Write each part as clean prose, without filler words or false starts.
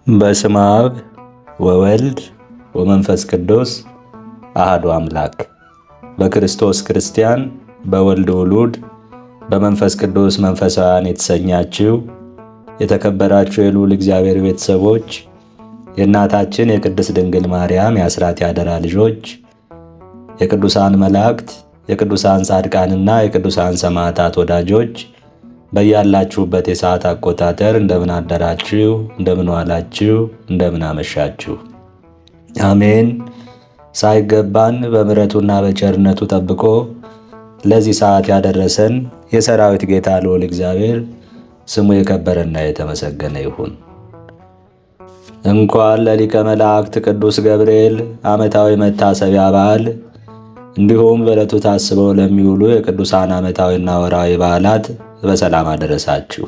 በስመ አብ ወወልድ ወመንፈስ ቅዱስ አሐዱ አምላክ። በክርስቶስ ክርስቲያን፣ በወልድ ውሉድ፣ በመንፈስ ቅዱስ መንፈሳውያን የተሰኛችሁ የተከበራችሁ የልዑል እግዚአብሔር ቤተሰቦች፣ የእናታችን የቅድስት ድንግል ማርያም የአስራት ያደራ ልጆች፣ የቅዱሳን መላእክት፣ የቅዱሳን ጻድቃንና የቅዱሳን ሰማዕታት ወዳጆች በያላችሁበት የሰዓት አቆጣጠር እንደምን አደራችሁ፣ እንደምን ዋላችሁ፣ እንደምን አመሻችሁ። አሜን። ሳይገባን በምሕረቱና በቸርነቱ ጠብቆ ለዚህ ሰዓት ያደረሰን የሰራዊት ጌታ ልዑል እግዚአብሔር ስሙ የከበረና የተመሰገነ ይሁን። እንኳን ለሊቀ መላእክት ቅዱስ ገብርኤል ዓመታዊ መታሰቢያ በዓል እንዲሁም በዕለቱ ታስበው ለሚውሉ የቅዱሳን ዓመታዊና ወርሃዊ በዓላት በሰላም አደረሳችሁ።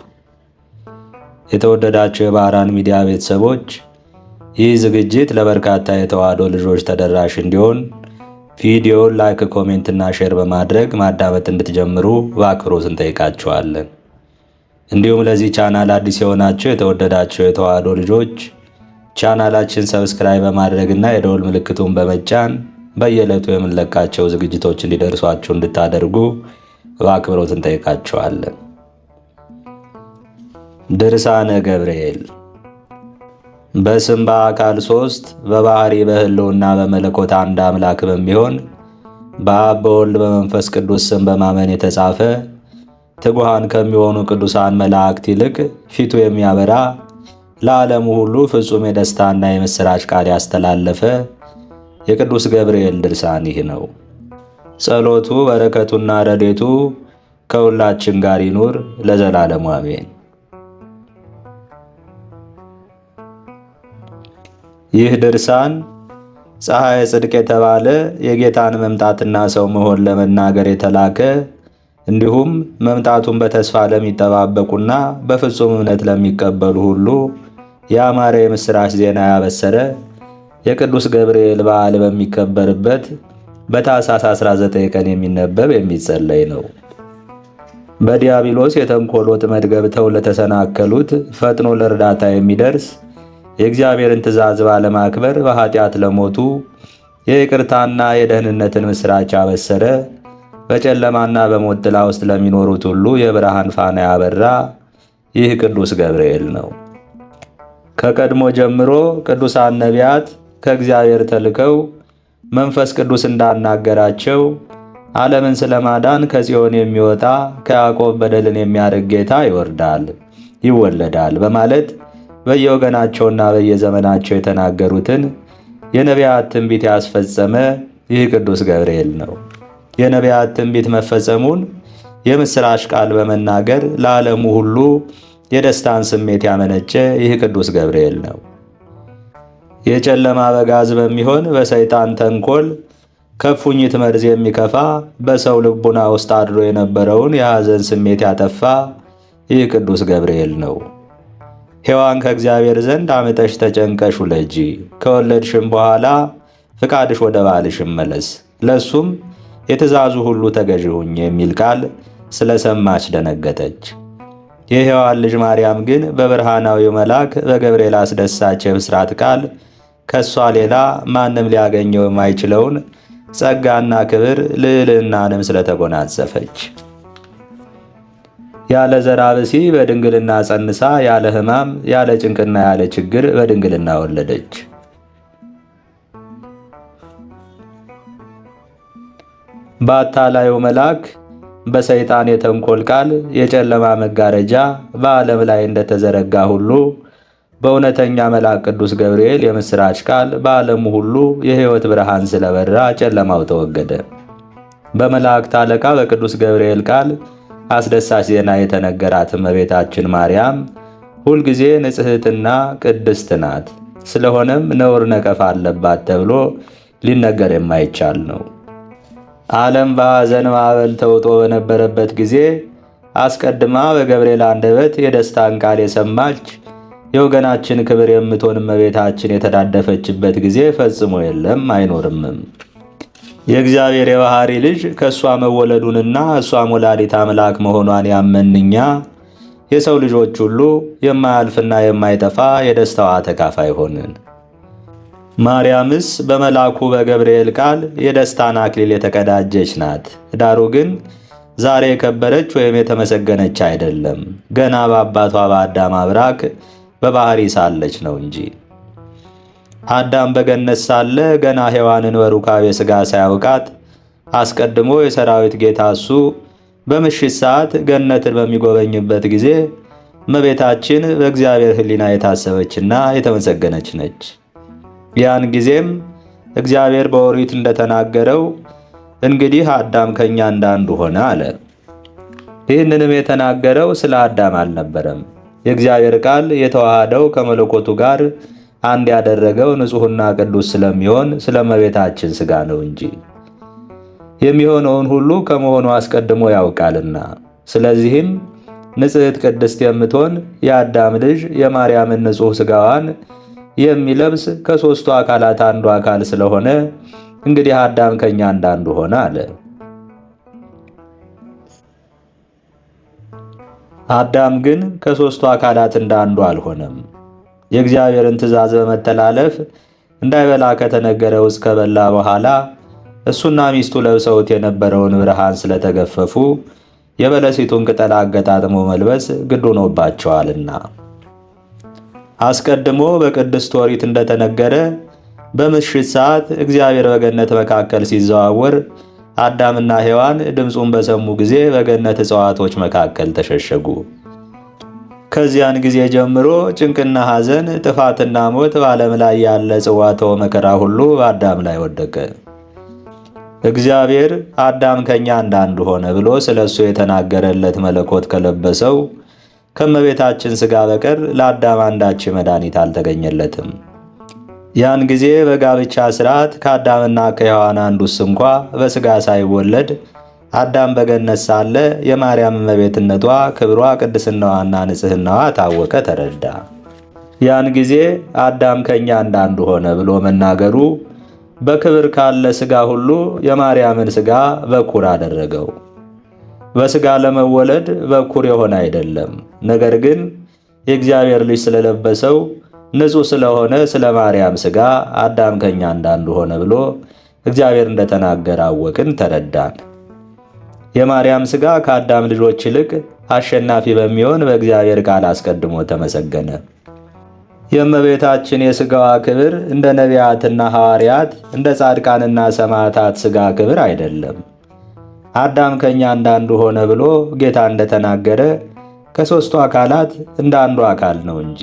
የተወደዳችሁ የባህራን ሚዲያ ቤተሰቦች፣ ይህ ዝግጅት ለበርካታ የተዋሕዶ ልጆች ተደራሽ እንዲሆን ቪዲዮውን ላይክ፣ ኮሜንትና ሼር በማድረግ ማዳመጥ እንድትጀምሩ በአክብሮት እንጠይቃችኋለን። እንዲሁም ለዚህ ቻናል አዲስ የሆናችሁ የተወደዳችሁ የተዋሕዶ ልጆች ቻናላችን ሰብስክራይብ በማድረግና የደወል ምልክቱን በመጫን በየዕለቱ የምንለቃቸው ዝግጅቶች እንዲደርሷችሁ እንድታደርጉ በአክብሮት እንጠይቃችኋለን። ድርሳነ ገብርኤል። በስም በአካል ሦስት በባሕሪ በሕልውና በመለኮት አንድ አምላክ በሚሆን በአብ በወልድ በመንፈስ ቅዱስ ስም በማመን የተጻፈ ትጉሃን ከሚሆኑ ቅዱሳን መላእክት ይልቅ ፊቱ የሚያበራ ለዓለሙ ሁሉ ፍጹም የደስታና የምሥራች ቃል ያስተላለፈ የቅዱስ ገብርኤል ድርሳን ይህ ነው። ጸሎቱ በረከቱና ረድኤቱ ከሁላችን ጋር ይኑር ለዘላለሙ አሜን። ይህ ድርሳን ፀሐየ ጽድቅ የተባለ የጌታን መምጣትና ሰው መሆን ለመናገር የተላከ እንዲሁም መምጣቱን በተስፋ ለሚጠባበቁና በፍጹም እምነት ለሚቀበሉ ሁሉ ያማረ የምሥራች ዜና ያበሰረ የቅዱስ ገብርኤል በዓል በሚከበርበት በታኅሳስ 19 ቀን የሚነበብ የሚጸለይ ነው። በዲያብሎስ የተንኮል ወጥመድ ገብተው ለተሰናከሉት ፈጥኖ ለእርዳታ የሚደርስ የእግዚአብሔርን ትእዛዝ ባለማክበር በኃጢአት ለሞቱ የይቅርታና የደህንነትን ምሥራች ያበሰረ በጨለማና በሞት ጥላ ውስጥ ለሚኖሩት ሁሉ የብርሃን ፋና ያበራ ይህ ቅዱስ ገብርኤል ነው። ከቀድሞ ጀምሮ ቅዱሳን ነቢያት ከእግዚአብሔር ተልከው መንፈስ ቅዱስ እንዳናገራቸው ዓለምን ስለማዳን ከጽዮን የሚወጣ ከያዕቆብ በደልን የሚያርቅ ጌታ ይወርዳል፣ ይወለዳል በማለት በየወገናቸውና በየዘመናቸው የተናገሩትን የነቢያት ትንቢት ያስፈጸመ ይህ ቅዱስ ገብርኤል ነው። የነቢያት ትንቢት መፈጸሙን የምሥራች ቃል በመናገር ለዓለሙ ሁሉ የደስታን ስሜት ያመነጨ ይህ ቅዱስ ገብርኤል ነው። የጨለማ አበጋዝ በሚሆን በሰይጣን ተንኮል ከእፉኝት መርዝ የሚከፋ በሰው ልቡና ውስጥ አድሮ የነበረውን የሐዘን ስሜት ያጠፋ ይህ ቅዱስ ገብርኤል ነው። ሔዋን ከእግዚአብሔር ዘንድ አምጠሽ ተጨንቀሽ ውለጂ፣ ከወለድሽም በኋላ ፍቃድሽ ወደ ባልሽ ይመለስ፣ ለእሱም የትእዛዙ ሁሉ ተገዢ ሁኝ የሚል ቃል ስለሰማች ደነገጠች። የሔዋን ልጅ ማርያም ግን በብርሃናዊው መልአክ በገብርኤል አስደሳች የብስራት ቃል ከእሷ ሌላ ማንም ሊያገኘው የማይችለውን ጸጋና ክብር ልዕልናንም ስለተጎናጸፈች ያለ ዘራ ብሲ በድንግልና ጸንሳ ያለ ሕማም ያለ ጭንቅና ያለ ችግር በድንግልና ወለደች። በአታላዩ መልአክ በሰይጣን የተንኮል ቃል የጨለማ መጋረጃ በዓለም ላይ እንደተዘረጋ ሁሉ በእውነተኛ መልአክ ቅዱስ ገብርኤል የምሥራች ቃል በዓለሙ ሁሉ የሕይወት ብርሃን ስለበራ ጨለማው ተወገደ። በመላእክት አለቃ በቅዱስ ገብርኤል ቃል አስደሳች ዜና የተነገራት እመቤታችን ማርያም ሁልጊዜ ንጽሕትና ቅድስት ናት። ስለሆነም ነውር ነቀፋ አለባት ተብሎ ሊነገር የማይቻል ነው። ዓለም በሐዘን ማዕበል ተውጦ በነበረበት ጊዜ አስቀድማ በገብርኤል አንደበት የደስታን ቃል የሰማች የወገናችን ክብር የምትሆን እመቤታችን የተዳደፈችበት ጊዜ ፈጽሞ የለም አይኖርምም። የእግዚአብሔር የባሕሪ ልጅ ከእሷ መወለዱንና እሷም ወላዲተ አምላክ መሆኗን ያመንኛ የሰው ልጆች ሁሉ የማያልፍና የማይጠፋ የደስታዋ ተካፋይ ሆንን። ማርያምስ በመልአኩ በገብርኤል ቃል የደስታን አክሊል የተቀዳጀች ናት። ዳሩ ግን ዛሬ የከበረች ወይም የተመሰገነች አይደለም፣ ገና በአባቷ በአዳም አብራክ በባሕሪ ሳለች ነው እንጂ። አዳም በገነት ሳለ ገና ሔዋንን በሩካቤ ሥጋ ሳያውቃት አስቀድሞ የሰራዊት ጌታ እሱ በምሽት ሰዓት ገነትን በሚጎበኝበት ጊዜ እመቤታችን በእግዚአብሔር ሕሊና የታሰበችና የተመሰገነች ነች። ያን ጊዜም እግዚአብሔር በኦሪት እንደተናገረው እንግዲህ አዳም ከእኛ እንዳንዱ ሆነ አለ። ይህንንም የተናገረው ስለ አዳም አልነበረም። የእግዚአብሔር ቃል የተዋሃደው ከመለኮቱ ጋር አንድ ያደረገው ንጹሕና ቅዱስ ስለሚሆን ስለ እመቤታችን ሥጋ ነው እንጂ የሚሆነውን ሁሉ ከመሆኑ አስቀድሞ ያውቃልና። ስለዚህም ንጽሕት ቅድስት የምትሆን የአዳም ልጅ የማርያምን ንጹሕ ሥጋዋን የሚለብስ ከሦስቱ አካላት አንዱ አካል ስለሆነ እንግዲህ አዳም ከእኛ እንዳንዱ ሆነ አለ። አዳም ግን ከሦስቱ አካላት እንዳንዱ አልሆነም። የእግዚአብሔርን ትእዛዝ በመተላለፍ እንዳይበላ ከተነገረው እስከ በላ በኋላ እሱና ሚስቱ ለብሰውት የነበረውን ብርሃን ስለተገፈፉ የበለሲቱን ቅጠል አገጣጥሞ መልበስ ግድ ሆኖባቸዋልና። አስቀድሞ በቅድስት ኦሪት እንደተነገረ በምሽት ሰዓት እግዚአብሔር በገነት መካከል ሲዘዋወር አዳምና ሔዋን ድምፁን በሰሙ ጊዜ በገነት እጽዋቶች መካከል ተሸሸጉ። ከዚያን ጊዜ ጀምሮ ጭንቅና ሐዘን፣ ጥፋትና ሞት በዓለም ላይ ያለ ጽዋትወ መከራ ሁሉ በአዳም ላይ ወደቀ። እግዚአብሔር አዳም ከእኛ እንዳንዱ ሆነ ብሎ ስለ እሱ የተናገረለት መለኮት ከለበሰው ከእመቤታችን ሥጋ በቀር ለአዳም አንዳች መድኃኒት አልተገኘለትም። ያን ጊዜ በጋብቻ ሥርዓት ከአዳምና ከሔዋን አንዱስ እንኳ በሥጋ ሳይወለድ አዳም በገነት ሳለ የማርያም እመቤትነቷ፣ ክብሯ፣ ቅድስናዋና ንጽሕናዋ ታወቀ፣ ተረዳ። ያን ጊዜ አዳም ከእኛ እንዳንዱ ሆነ ብሎ መናገሩ በክብር ካለ ሥጋ ሁሉ የማርያምን ሥጋ በኩር አደረገው። በሥጋ ለመወለድ በኩር የሆነ አይደለም፣ ነገር ግን የእግዚአብሔር ልጅ ስለለበሰው ንጹሕ ስለሆነ ስለ ማርያም ሥጋ አዳም ከእኛ እንዳንዱ ሆነ ብሎ እግዚአብሔር እንደተናገረ አወቅን፣ ተረዳን። የማርያም ሥጋ ከአዳም ልጆች ይልቅ አሸናፊ በሚሆን በእግዚአብሔር ቃል አስቀድሞ ተመሰገነ። የእመቤታችን የሥጋዋ ክብር እንደ ነቢያትና ሐዋርያት እንደ ጻድቃንና ሰማዕታት ሥጋ ክብር አይደለም። አዳም ከእኛ እንዳንዱ ሆነ ብሎ ጌታ እንደተናገረ ከሦስቱ አካላት እንደ አንዱ አካል ነው እንጂ።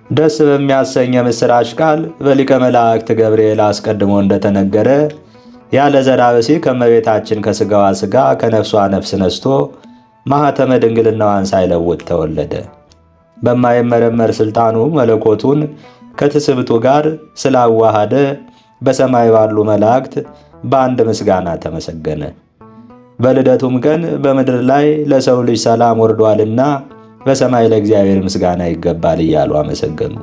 ደስ በሚያሰኝ የምሥራች ቃል በሊቀ መላእክት ገብርኤል አስቀድሞ እንደተነገረ ያለ ዘራ ብእሲ ከእመቤታችን ከሥጋዋ ሥጋ ከነፍሷ ነፍስ ነስቶ ማኅተመ ድንግልናዋን ሳይለውጥ ተወለደ። በማይመረመር ሥልጣኑ መለኮቱን ከትስብእቱ ጋር ስላዋሃደ በሰማይ ባሉ መላእክት በአንድ ምስጋና ተመሰገነ። በልደቱም ቀን በምድር ላይ ለሰው ልጅ ሰላም ወርዷልና በሰማይ ለእግዚአብሔር ምስጋና ይገባል እያሉ አመሰገኑ።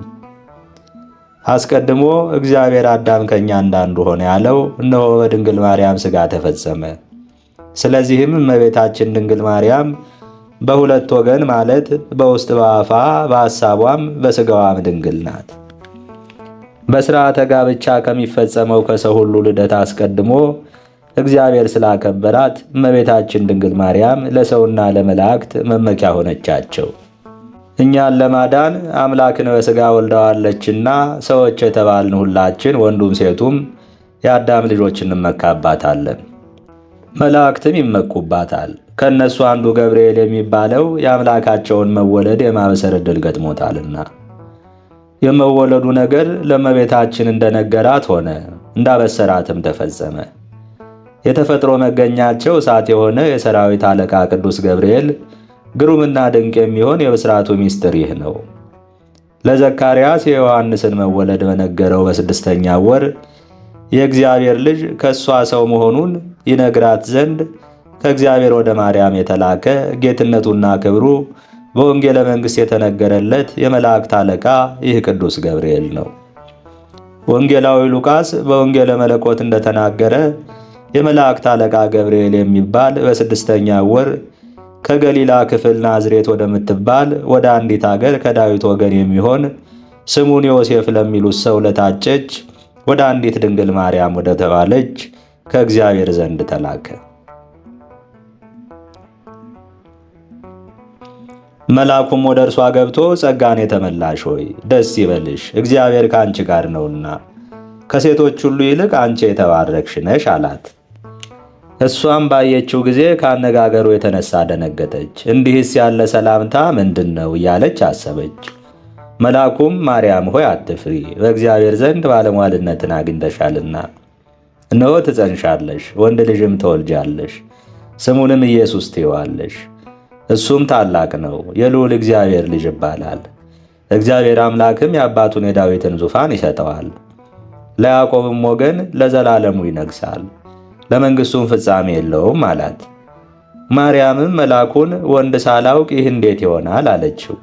አስቀድሞ እግዚአብሔር አዳም ከእኛ እንዳንዱ ሆነ ያለው እነሆ በድንግል ማርያም ሥጋ ተፈጸመ። ስለዚህም እመቤታችን ድንግል ማርያም በሁለት ወገን ማለት በውስጥ በአፋ በሐሳቧም በሥጋዋም ድንግል ናት። በሥርዓተ ጋብቻ ከሚፈጸመው ከሰው ሁሉ ልደት አስቀድሞ እግዚአብሔር ስላከበራት እመቤታችን ድንግል ማርያም ለሰውና ለመላእክት መመኪያ ሆነቻቸው። እኛን ለማዳን አምላክን በሥጋ ወልደዋለችና ሰዎች የተባልን ሁላችን ወንዱም ሴቱም የአዳም ልጆች እንመካባታለን። መላእክትም ይመኩባታል። ከእነሱ አንዱ ገብርኤል የሚባለው የአምላካቸውን መወለድ የማበሰር ዕድል ገጥሞታልና የመወለዱ ነገር ለእመቤታችን እንደነገራት ሆነ፣ እንዳበሰራትም ተፈጸመ። የተፈጥሮ መገኛቸው እሳት የሆነ የሰራዊት አለቃ ቅዱስ ገብርኤል ግሩምና ድንቅ የሚሆን የብስራቱ ምስጢር ይህ ነው። ለዘካርያስ የዮሐንስን መወለድ በነገረው በስድስተኛ ወር የእግዚአብሔር ልጅ ከእሷ ሰው መሆኑን ይነግራት ዘንድ ከእግዚአብሔር ወደ ማርያም የተላከ ጌትነቱና ክብሩ በወንጌለ መንግሥት የተነገረለት የመላእክት አለቃ ይህ ቅዱስ ገብርኤል ነው። ወንጌላዊ ሉቃስ በወንጌለ መለኮት እንደተናገረ የመላእክት አለቃ ገብርኤል የሚባል በ6ኛ ወር ከገሊላ ክፍል ናዝሬት ወደምትባል ወደ አንዲት አገር ከዳዊት ወገን የሚሆን ስሙን ዮሴፍ ለሚሉት ሰው ለታጨች ወደ አንዲት ድንግል ማርያም ወደ ተባለች ከእግዚአብሔር ዘንድ ተላከ። መልአኩም ወደ እርሷ ገብቶ ጸጋን የተመላሽ ሆይ ደስ ይበልሽ፣ እግዚአብሔር ከአንቺ ጋር ነውና ከሴቶች ሁሉ ይልቅ አንቺ የተባረክሽ ነሽ አላት። እሷም ባየችው ጊዜ ከአነጋገሩ የተነሳ ደነገጠች። እንዲህስ ያለ ሰላምታ ምንድን ነው እያለች አሰበች። መልአኩም ማርያም ሆይ አትፍሪ፣ በእግዚአብሔር ዘንድ ባለሟልነትን አግኝተሻልና፣ እነሆ ትጸንሻለሽ፣ ወንድ ልጅም ትወልጃለሽ፣ ስሙንም ኢየሱስ ትይዋለሽ። እሱም ታላቅ ነው፣ የልዑል እግዚአብሔር ልጅ ይባላል። እግዚአብሔር አምላክም የአባቱን የዳዊትን ዙፋን ይሰጠዋል፣ ለያዕቆብም ወገን ለዘላለሙ ይነግሣል፣ ለመንግሥቱም ፍጻሜ የለውም አላት። ማርያምም መልአኩን ወንድ ሳላውቅ ይህ እንዴት ይሆናል አለችው።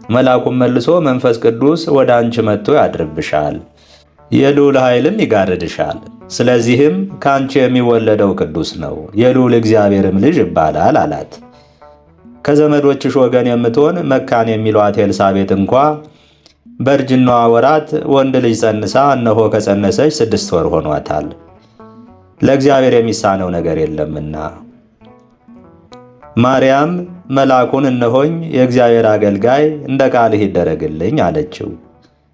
መልአኩም መልሶ መንፈስ ቅዱስ ወደ አንቺ መጥቶ ያድርብሻል፣ የልዑል ኃይልም ይጋርድሻል። ስለዚህም ከአንቺ የሚወለደው ቅዱስ ነው፣ የልዑል እግዚአብሔርም ልጅ ይባላል አላት። ከዘመዶችሽ ወገን የምትሆን መካን የሚሏት ኤልሳቤጥ እንኳ በእርጅናዋ ወራት ወንድ ልጅ ጸንሳ እነሆ ከጸነሰች 6 ወር ሆኗታል፣ ለእግዚአብሔር የሚሳነው ነገር የለምና። ማርያም መልአኩን እነሆኝ የእግዚአብሔር አገልጋይ፣ እንደ ቃልህ ይደረግልኝ አለችው።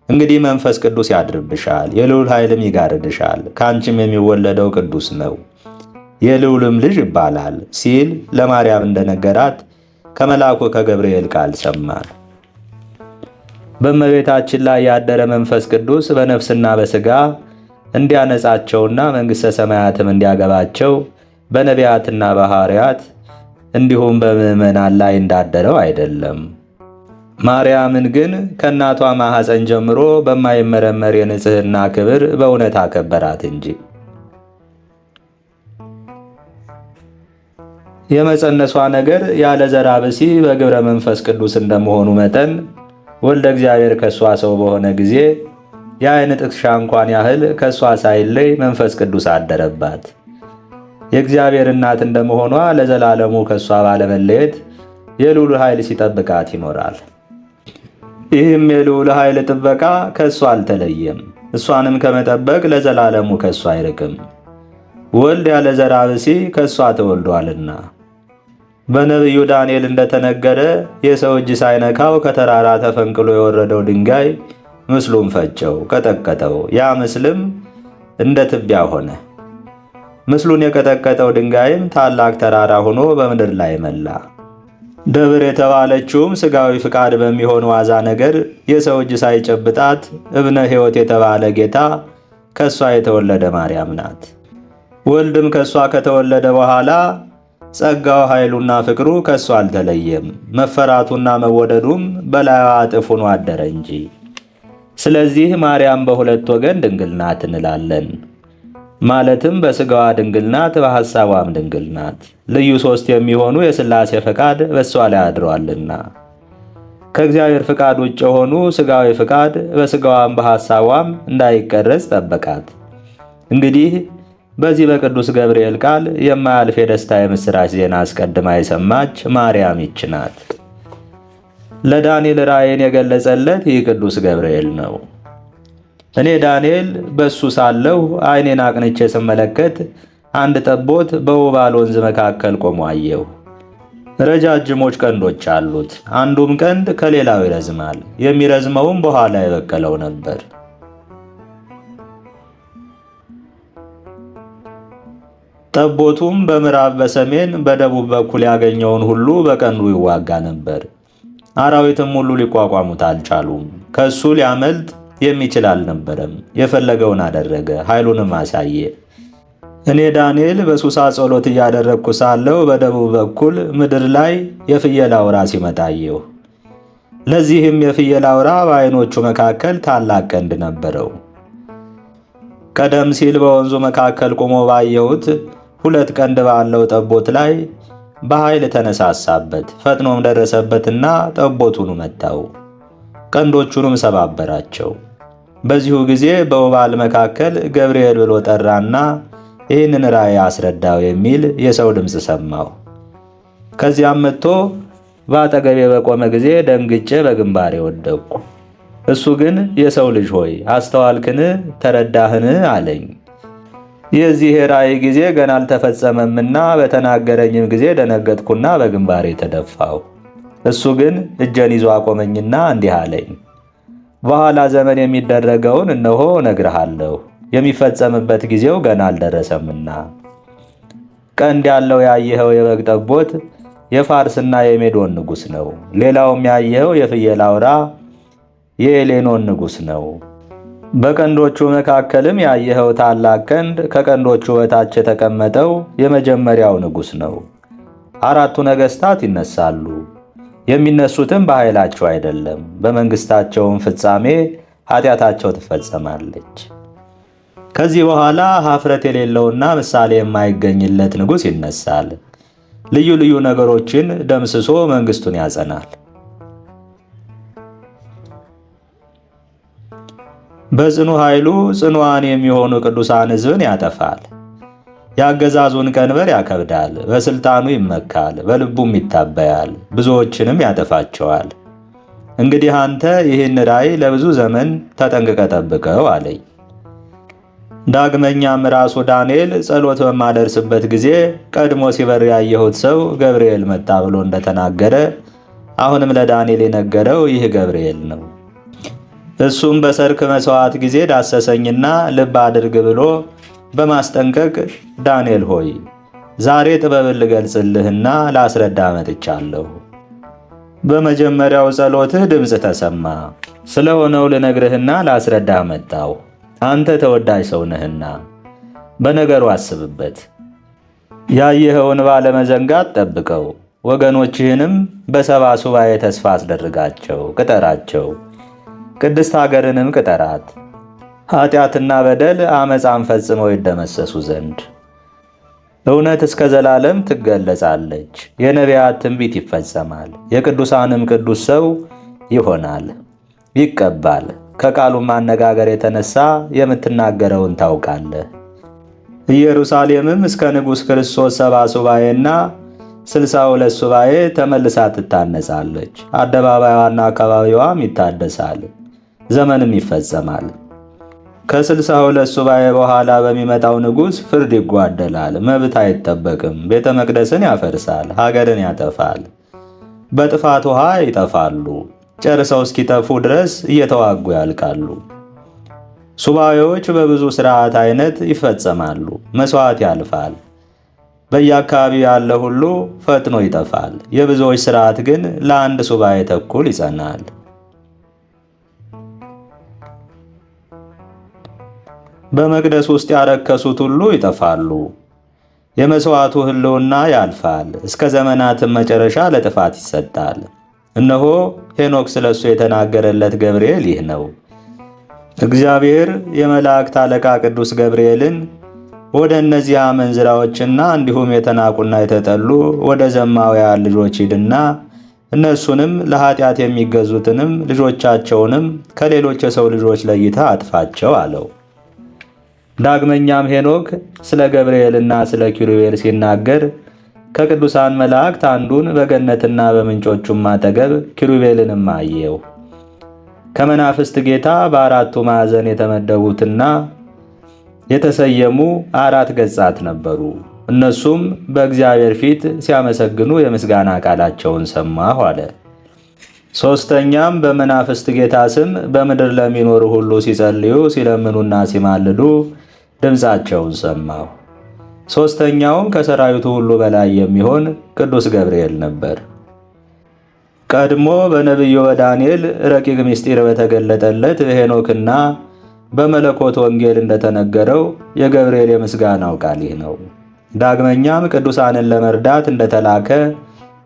እንግዲህ መንፈስ ቅዱስ ያድርብሻል፣ የልዑል ኃይልም ይጋርድሻል፣ ከአንቺም የሚወለደው ቅዱስ ነው፣ የልዑልም ልጅ ይባላል ሲል ለማርያም እንደነገራት ከመልአኩ ከገብርኤል ቃል ሰማን። በእመቤታችን ላይ ያደረ መንፈስ ቅዱስ በነፍስና በሥጋ እንዲያነጻቸውና መንግሥተ ሰማያትም እንዲያገባቸው በነቢያትና በሐዋርያት እንዲሁም በምዕመናን ላይ እንዳደረው አይደለም። ማርያምን ግን ከእናቷ ማኅፀን ጀምሮ በማይመረመር የንጽሕና ክብር በእውነት አከበራት እንጂ። የመጸነሷ ነገር ያለ ዘራ ብሲ በግብረ መንፈስ ቅዱስ እንደመሆኑ መጠን ወልደ እግዚአብሔር ከእሷ ሰው በሆነ ጊዜ የዓይን ጥቅሻ እንኳን ያህል ከእሷ ሳይለይ መንፈስ ቅዱስ አደረባት። የእግዚአብሔር እናት እንደመሆኗ ለዘላለሙ ከእሷ ባለመለየት የልዑል ኃይል ሲጠብቃት ይኖራል። ይህም የልዑል ኃይል ጥበቃ ከእሷ አልተለየም፣ እሷንም ከመጠበቅ ለዘላለሙ ከእሷ አይርቅም። ወልድ ያለ ዘራ ብሲ ከእሷ ተወልዷልና በነቢዩ ዳንኤል እንደተነገረ የሰው እጅ ሳይነካው ከተራራ ተፈንቅሎ የወረደው ድንጋይ ምስሉን ፈጨው፣ ቀጠቀጠው። ያ ምስልም እንደ ትቢያ ሆነ። ምስሉን የቀጠቀጠው ድንጋይም ታላቅ ተራራ ሆኖ በምድር ላይ መላ። ደብር የተባለችውም ሥጋዊ ፍቃድ በሚሆን ዋዛ ነገር የሰው እጅ ሳይጨብጣት እብነ ሕይወት የተባለ ጌታ ከእሷ የተወለደ ማርያም ናት። ወልድም ከእሷ ከተወለደ በኋላ ጸጋው ኃይሉና ፍቅሩ ከእሷ አልተለየም፣ መፈራቱና መወደዱም በላይዋ እጥፍ ሆኖ አደረ እንጂ። ስለዚህ ማርያም በሁለት ወገን ድንግል ናት እንላለን። ማለትም በሥጋዋ ድንግል ናት፣ በሐሳቧም ድንግል ናት። ልዩ ሦስት የሚሆኑ የሥላሴ ፈቃድ በእሷ ላይ አድረዋልና። ከእግዚአብሔር ፍቃድ ውጭ የሆኑ ሥጋዊ ፍቃድ በሥጋዋም በሐሳቧም እንዳይቀረጽ ጠበቃት። እንግዲህ በዚህ በቅዱስ ገብርኤል ቃል የማያልፍ የደስታ የምሥራች ዜና አስቀድማ የሰማች ማርያም ይች ናት። ለዳንኤል ራእይን የገለጸለት ይህ ቅዱስ ገብርኤል ነው። እኔ ዳንኤል በእሱ ሳለሁ ዓይኔን አቅንቼ ስመለከት አንድ ጠቦት በውባል ወንዝ መካከል ቆሞ አየሁ። ረጃጅሞች ቀንዶች አሉት። አንዱም ቀንድ ከሌላው ይረዝማል፣ የሚረዝመውም በኋላ የበቀለው ነበር። ጠቦቱም በምዕራብ፣ በሰሜን፣ በደቡብ በኩል ያገኘውን ሁሉ በቀንዱ ይዋጋ ነበር። አራዊትም ሁሉ ሊቋቋሙት አልቻሉም። ከእሱ ሊያመልጥ የሚችል አልነበረም። የፈለገውን አደረገ፣ ኃይሉንም አሳየ። እኔ ዳንኤል በሱሳ ጸሎት እያደረግኩ ሳለሁ በደቡብ በኩል ምድር ላይ የፍየል አውራ ሲመጣ አየሁ። ለዚህም የፍየል አውራ በዓይኖቹ መካከል ታላቅ ቀንድ ነበረው። ቀደም ሲል በወንዙ መካከል ቆሞ ባየሁት 2 ቀንድ ባለው ጠቦት ላይ በኃይል ተነሳሳበት። ፈጥኖም ደረሰበትና ጠቦቱን መታው፣ ቀንዶቹንም ሰባበራቸው። በዚሁ ጊዜ በውባል መካከል ገብርኤል ብሎ ጠራና ይህንን ራእይ አስረዳው የሚል የሰው ድምፅ ሰማሁ። ከዚያም መጥቶ በአጠገቤ በቆመ ጊዜ ደንግጬ በግንባሬ ወደቅኩ። እሱ ግን የሰው ልጅ ሆይ አስተዋልክን? ተረዳህን? አለኝ። የዚህ የራእይ ጊዜ ገና አልተፈጸመምና በተናገረኝም ጊዜ ደነገጥኩና በግንባሬ ተደፋሁ። እሱ ግን እጄን ይዞ አቆመኝና እንዲህ አለኝ፣ በኋላ ዘመን የሚደረገውን እነሆ እነግርሃለሁ፣ የሚፈጸምበት ጊዜው ገና አልደረሰምና። ቀንድ ያለው ያየኸው የበግ ጠቦት የፋርስና የሜዶን ንጉሥ ነው። ሌላውም ያየኸው የፍየል አውራ የኤሌኖን ንጉሥ ነው። በቀንዶቹ መካከልም ያየኸው ታላቅ ቀንድ ከቀንዶቹ በታች የተቀመጠው የመጀመሪያው ንጉሥ ነው። አራቱ ነገሥታት ይነሳሉ። የሚነሱትም በኃይላቸው አይደለም፣ በመንግሥታቸውም ፍጻሜ ኃጢአታቸው ትፈጸማለች። ከዚህ በኋላ ኀፍረት የሌለውና ምሳሌ የማይገኝለት ንጉሥ ይነሳል። ልዩ ልዩ ነገሮችን ደምስሶ መንግሥቱን ያጸናል። በጽኑ ኃይሉ ጽኑዓን የሚሆኑ ቅዱሳን ሕዝብን ያጠፋል። የአገዛዙን ቀንበር ያከብዳል። በሥልጣኑ ይመካል፣ በልቡም ይታበያል፣ ብዙዎችንም ያጠፋቸዋል። እንግዲህ አንተ ይህን ራእይ ለብዙ ዘመን ተጠንቅቀ ጠብቀው አለኝ። ዳግመኛም ራሱ ዳንኤል ጸሎት በማደርስበት ጊዜ ቀድሞ ሲበር ያየሁት ሰው ገብርኤል መጣ ብሎ እንደተናገረ አሁንም ለዳንኤል የነገረው ይህ ገብርኤል ነው። እሱም በሰርክ መሥዋዕት ጊዜ ዳሰሰኝና ልብ አድርግ ብሎ በማስጠንቀቅ ዳንኤል ሆይ ዛሬ ጥበብን ልገልጽልህና ላስረዳ መጥቻለሁ። በመጀመሪያው ጸሎትህ ድምፅ ተሰማ። ስለሆነው ልነግርህና ላስረዳህ መጣው። አንተ ተወዳጅ ሰው ነህና በነገሩ አስብበት። ያየኸውን ባለመዘንጋት ጠብቀው። ወገኖችህንም በሰባ ሱባኤ ተስፋ አስደርጋቸው፣ ቅጠራቸው። ቅድስት ሀገርንም ቅጠራት፣ ኃጢአትና በደል አመፃን ፈጽመው ይደመሰሱ ዘንድ። እውነት እስከ ዘላለም ትገለጻለች። የነቢያት ትንቢት ይፈጸማል። የቅዱሳንም ቅዱስ ሰው ይሆናል፣ ይቀባል። ከቃሉም አነጋገር የተነሳ የምትናገረውን ታውቃለህ። ኢየሩሳሌምም እስከ ንጉሥ ክርስቶስ 70 ሱባኤና 62 ሱባኤ ተመልሳ ትታነጻለች። አደባባይዋና አካባቢዋም ይታደሳል፣ ዘመንም ይፈጸማል። ከ62 ሱባኤ በኋላ በሚመጣው ንጉሥ ፍርድ ይጓደላል፣ መብት አይጠበቅም። ቤተ መቅደስን ያፈርሳል፣ ሀገርን ያጠፋል። በጥፋት ውሃ ይጠፋሉ፣ ጨርሰው እስኪጠፉ ድረስ እየተዋጉ ያልቃሉ። ሱባኤዎች በብዙ ሥርዓት አይነት ይፈጸማሉ። መሥዋዕት ያልፋል፣ በየአካባቢው ያለ ሁሉ ፈጥኖ ይጠፋል። የብዙዎች ሥርዓት ግን ለአንድ ሱባኤ ተኩል ይጸናል። በመቅደስ ውስጥ ያረከሱት ሁሉ ይጠፋሉ። የመሥዋዕቱ ሕልውና ያልፋል፣ እስከ ዘመናትም መጨረሻ ለጥፋት ይሰጣል። እነሆ ሄኖክ ስለሱ የተናገረለት ገብርኤል ይህ ነው። እግዚአብሔር የመላእክት አለቃ ቅዱስ ገብርኤልን ወደ እነዚህ አመንዝራዎችና እንዲሁም የተናቁና የተጠሉ ወደ ዘማውያን ልጆች ሂድና እነሱንም ለኃጢአት የሚገዙትንም ልጆቻቸውንም ከሌሎች የሰው ልጆች ለይታ አጥፋቸው አለው። ዳግመኛም ሄኖክ ስለ ገብርኤልና ስለ ኪሩቤል ሲናገር ከቅዱሳን መላእክት አንዱን በገነትና በምንጮቹም አጠገብ ኪሩቤልንም አየው። ከመናፍስት ጌታ በአራቱ ማዕዘን የተመደቡትና የተሰየሙ 4 ገጻት ነበሩ። እነሱም በእግዚአብሔር ፊት ሲያመሰግኑ የምስጋና ቃላቸውን ሰማሁ አለ። ሦስተኛም በመናፍስት ጌታ ስም በምድር ለሚኖሩ ሁሉ ሲጸልዩ ሲለምኑና ሲማልዱ ድምፃቸውን ሰማሁ። ሦስተኛውም ከሰራዊቱ ሁሉ በላይ የሚሆን ቅዱስ ገብርኤል ነበር። ቀድሞ በነቢዩ በዳንኤል ረቂቅ ምስጢር በተገለጠለት በሄኖክና በመለኮት ወንጌል እንደተነገረው የገብርኤል የምስጋናው ቃል ይህ ነው። ዳግመኛም ቅዱሳንን ለመርዳት እንደተላከ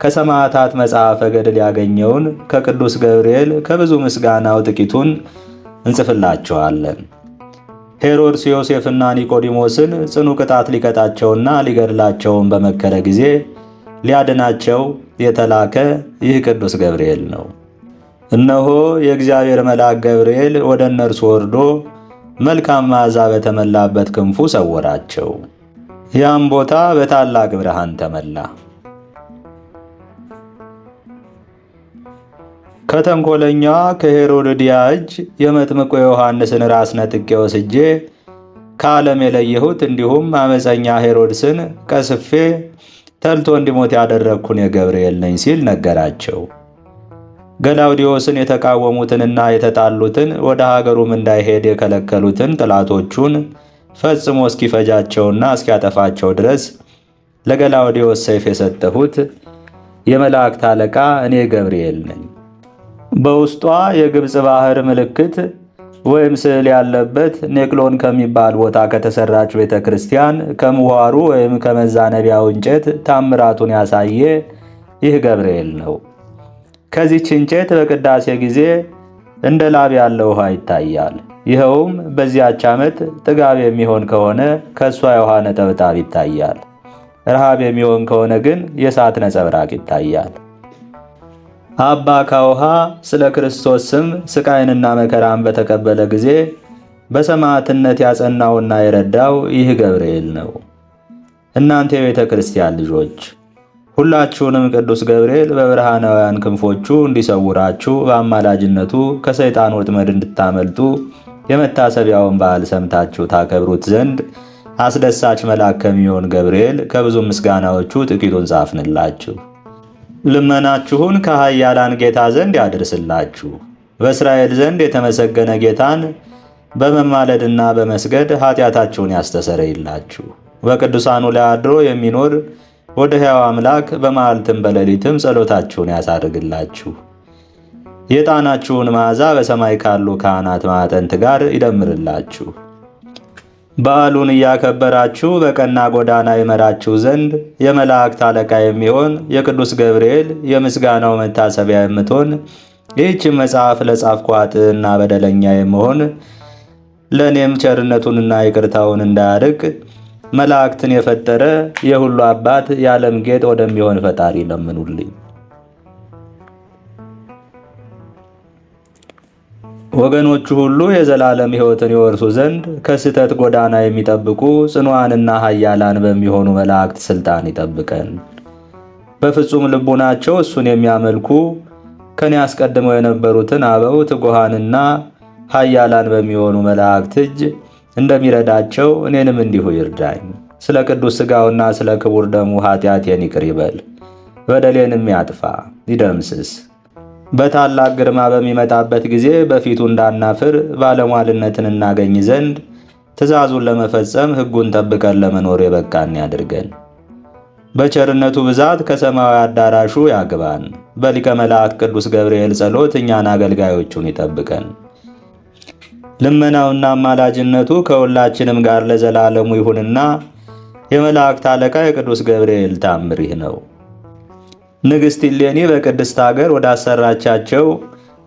ከሰማዕታት መጽሐፈ ገድል ያገኘውን ከቅዱስ ገብርኤል ከብዙ ምስጋናው ጥቂቱን እንጽፍላችኋለን። ሄሮድስ ዮሴፍና ኒቆዲሞስን ጽኑ ቅጣት ሊቀጣቸውና ሊገድላቸውን በመከረ ጊዜ ሊያድናቸው የተላከ ይህ ቅዱስ ገብርኤል ነው። እነሆ የእግዚአብሔር መልአክ ገብርኤል ወደ እነርሱ ወርዶ መልካም መዓዛ በተመላበት ክንፉ ሰወራቸው። ያም ቦታ በታላቅ ብርሃን ተመላ። ከተንኮለኛዋ ከሄሮድያ እጅ የመጥምቁ ዮሐንስን ራስ ነጥቄ ወስጄ ከዓለም የለየሁት እንዲሁም አመፀኛ ሄሮድስን ቀስፌ ተልቶ እንዲሞት ያደረግኩን የገብርኤል ነኝ ሲል ነገራቸው። ገላውዲዮስን የተቃወሙትንና የተጣሉትን ወደ ሀገሩም እንዳይሄድ የከለከሉትን ጠላቶቹን ፈጽሞ እስኪፈጃቸውና እስኪያጠፋቸው ድረስ ለገላውዲዮስ ሰይፍ የሰጠሁት የመላእክት አለቃ እኔ ገብርኤል ነኝ። በውስጧ የግብፅ ባህር ምልክት ወይም ስዕል ያለበት ኔቅሎን ከሚባል ቦታ ከተሰራች ቤተ ክርስቲያን ከምዋሩ ወይም ከመዛነቢያው እንጨት ታምራቱን ያሳየ ይህ ገብርኤል ነው። ከዚህች እንጨት በቅዳሴ ጊዜ እንደ ላብ ያለ ውሃ ይታያል። ይኸውም በዚያች ዓመት ጥጋብ የሚሆን ከሆነ ከእሷ የውሃ ነጠብጣብ ይታያል። ረሃብ የሚሆን ከሆነ ግን የእሳት ነጸብራቅ ይታያል። አባ ካውሃ ስለ ክርስቶስ ስም ስቃይንና መከራን በተቀበለ ጊዜ በሰማዕትነት ያጸናውና የረዳው ይህ ገብርኤል ነው። እናንተ የቤተ ክርስቲያን ልጆች ሁላችሁንም ቅዱስ ገብርኤል በብርሃናውያን ክንፎቹ እንዲሰውራችሁ በአማላጅነቱ ከሰይጣን ወጥመድ እንድታመልጡ የመታሰቢያውን በዓል ሰምታችሁ ታከብሩት ዘንድ አስደሳች መልአክ ከሚሆን ገብርኤል ከብዙ ምስጋናዎቹ ጥቂቱን ጻፍንላችሁ። ልመናችሁን ከኃያላን ጌታ ዘንድ ያድርስላችሁ። በእስራኤል ዘንድ የተመሰገነ ጌታን በመማለድና በመስገድ ኃጢአታችሁን ያስተሰርይላችሁ። በቅዱሳኑ ላይ አድሮ የሚኖር ወደ ሕያው አምላክ በመዓልትም በሌሊትም ጸሎታችሁን ያሳርግላችሁ። የዕጣናችሁን መዓዛ በሰማይ ካሉ ካህናት ማዕጠንት ጋር ይደምርላችሁ። በዓሉን እያከበራችሁ በቀና ጎዳና ይመራችሁ ዘንድ የመላእክት አለቃ የሚሆን የቅዱስ ገብርኤል የምስጋናው መታሰቢያ የምትሆን ይህችን መጽሐፍ ለጻፍኳትና በደለኛ የምሆን ለእኔም ቸርነቱንና ይቅርታውን እንዳያርቅ መላእክትን የፈጠረ የሁሉ አባት የዓለም ጌጥ ወደሚሆን ፈጣሪ ለምኑልኝ። ወገኖቹ ሁሉ የዘላለም ሕይወትን ይወርሱ ዘንድ ከስህተት ጎዳና የሚጠብቁ ጽኑዓንና ኃያላን በሚሆኑ መላእክት ሥልጣን ይጠብቀን። በፍጹም ልቡናቸው እሱን የሚያመልኩ ከኔ አስቀድመው የነበሩትን አበው ትጉሃንና ኃያላን በሚሆኑ መላእክት እጅ እንደሚረዳቸው እኔንም እንዲሁ ይርዳኝ። ስለ ቅዱስ ሥጋውና ስለ ክቡር ደሙ ኃጢአቴን ይቅር ይበል፣ በደሌንም ያጥፋ ይደምስስ። በታላቅ ግርማ በሚመጣበት ጊዜ በፊቱ እንዳናፍር ባለሟልነትን እናገኝ ዘንድ ትእዛዙን ለመፈጸም ሕጉን ጠብቀን ለመኖር የበቃን ያድርገን። በቸርነቱ ብዛት ከሰማያዊ አዳራሹ ያግባን። በሊቀ መላእክት ቅዱስ ገብርኤል ጸሎት እኛን አገልጋዮቹን ይጠብቀን። ልመናውና አማላጅነቱ ከሁላችንም ጋር ለዘላለሙ ይሁንና የመላእክት አለቃ የቅዱስ ገብርኤል ታምር ይህ ነው። ንግሥት እሌኒ በቅድስት አገር ወዳሰራቻቸው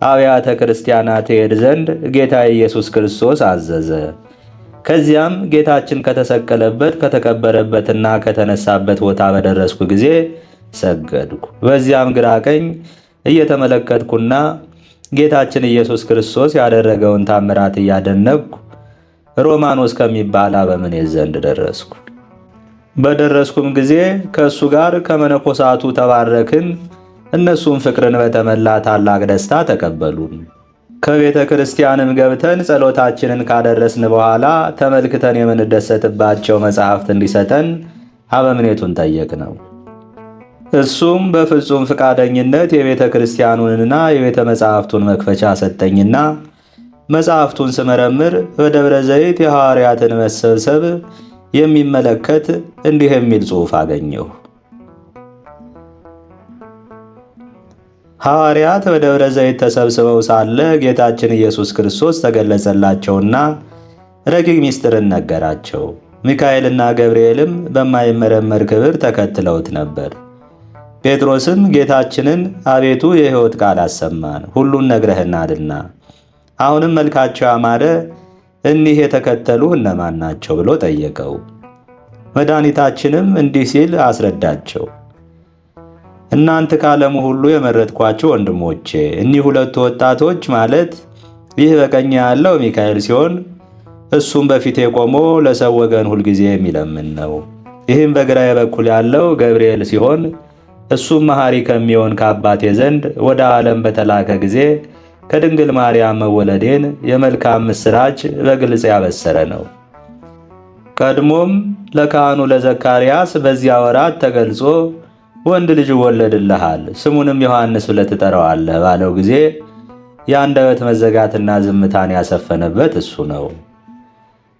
አብያተ ክርስቲያናት ትሄድ ዘንድ ጌታ ኢየሱስ ክርስቶስ አዘዘ። ከዚያም ጌታችን ከተሰቀለበት ከተቀበረበትና ከተነሳበት ቦታ በደረስኩ ጊዜ ሰገድኩ። በዚያም ግራ ቀኝ እየተመለከትኩና ጌታችን ኢየሱስ ክርስቶስ ያደረገውን ታምራት እያደነቅኩ ሮማኖስ ከሚባል አበምኔት ዘንድ ደረስኩ። በደረስኩም ጊዜ ከእሱ ጋር ከመነኮሳቱ ተባረክን። እነሱም ፍቅርን በተመላ ታላቅ ደስታ ተቀበሉን። ከቤተ ክርስቲያንም ገብተን ጸሎታችንን ካደረስን በኋላ ተመልክተን የምንደሰትባቸው መጻሕፍት እንዲሰጠን አበምኔቱን ጠየቅነው። እሱም በፍጹም ፈቃደኝነት የቤተ ክርስቲያኑንና የቤተ መጻሕፍቱን መክፈቻ ሰጠኝና መጻሕፍቱን ስመረምር በደብረ ዘይት የሐዋርያትን መሰብሰብ የሚመለከት እንዲህ የሚል ጽሑፍ አገኘሁ። ሐዋርያት በደብረ ዘይት ተሰብስበው ሳለ ጌታችን ኢየሱስ ክርስቶስ ተገለጸላቸውና ረቂቅ ምስጢርን ነገራቸው። ሚካኤልና ገብርኤልም በማይመረመር ክብር ተከትለውት ነበር። ጴጥሮስም ጌታችንን አቤቱ የሕይወት ቃል አሰማን፣ ሁሉን ነግረህናልና አሁንም መልካቸው ያማረ እኒህ የተከተሉ እነማን ናቸው ብሎ ጠየቀው። መድኃኒታችንም እንዲህ ሲል አስረዳቸው። እናንተ ከዓለሙ ሁሉ የመረጥኳችሁ ወንድሞቼ፣ እኒህ ሁለቱ ወጣቶች ማለት ይህ በቀኝ ያለው ሚካኤል ሲሆን እሱም በፊቴ ቆሞ ለሰው ወገን ሁልጊዜ የሚለምን ነው። ይህም በግራዬ በኩል ያለው ገብርኤል ሲሆን እሱም መሐሪ ከሚሆን ከአባቴ ዘንድ ወደ ዓለም በተላከ ጊዜ ከድንግል ማርያም መወለዴን የመልካም ምስራች በግልጽ ያበሰረ ነው። ቀድሞም ለካህኑ ለዘካርያስ በዚያ ወራት ተገልጾ ወንድ ልጅ ይወለድልሃል፣ ስሙንም ዮሐንስ ብለህ ትጠራዋለህ ባለው ጊዜ የአንደበት መዘጋትና ዝምታን ያሰፈነበት እሱ ነው።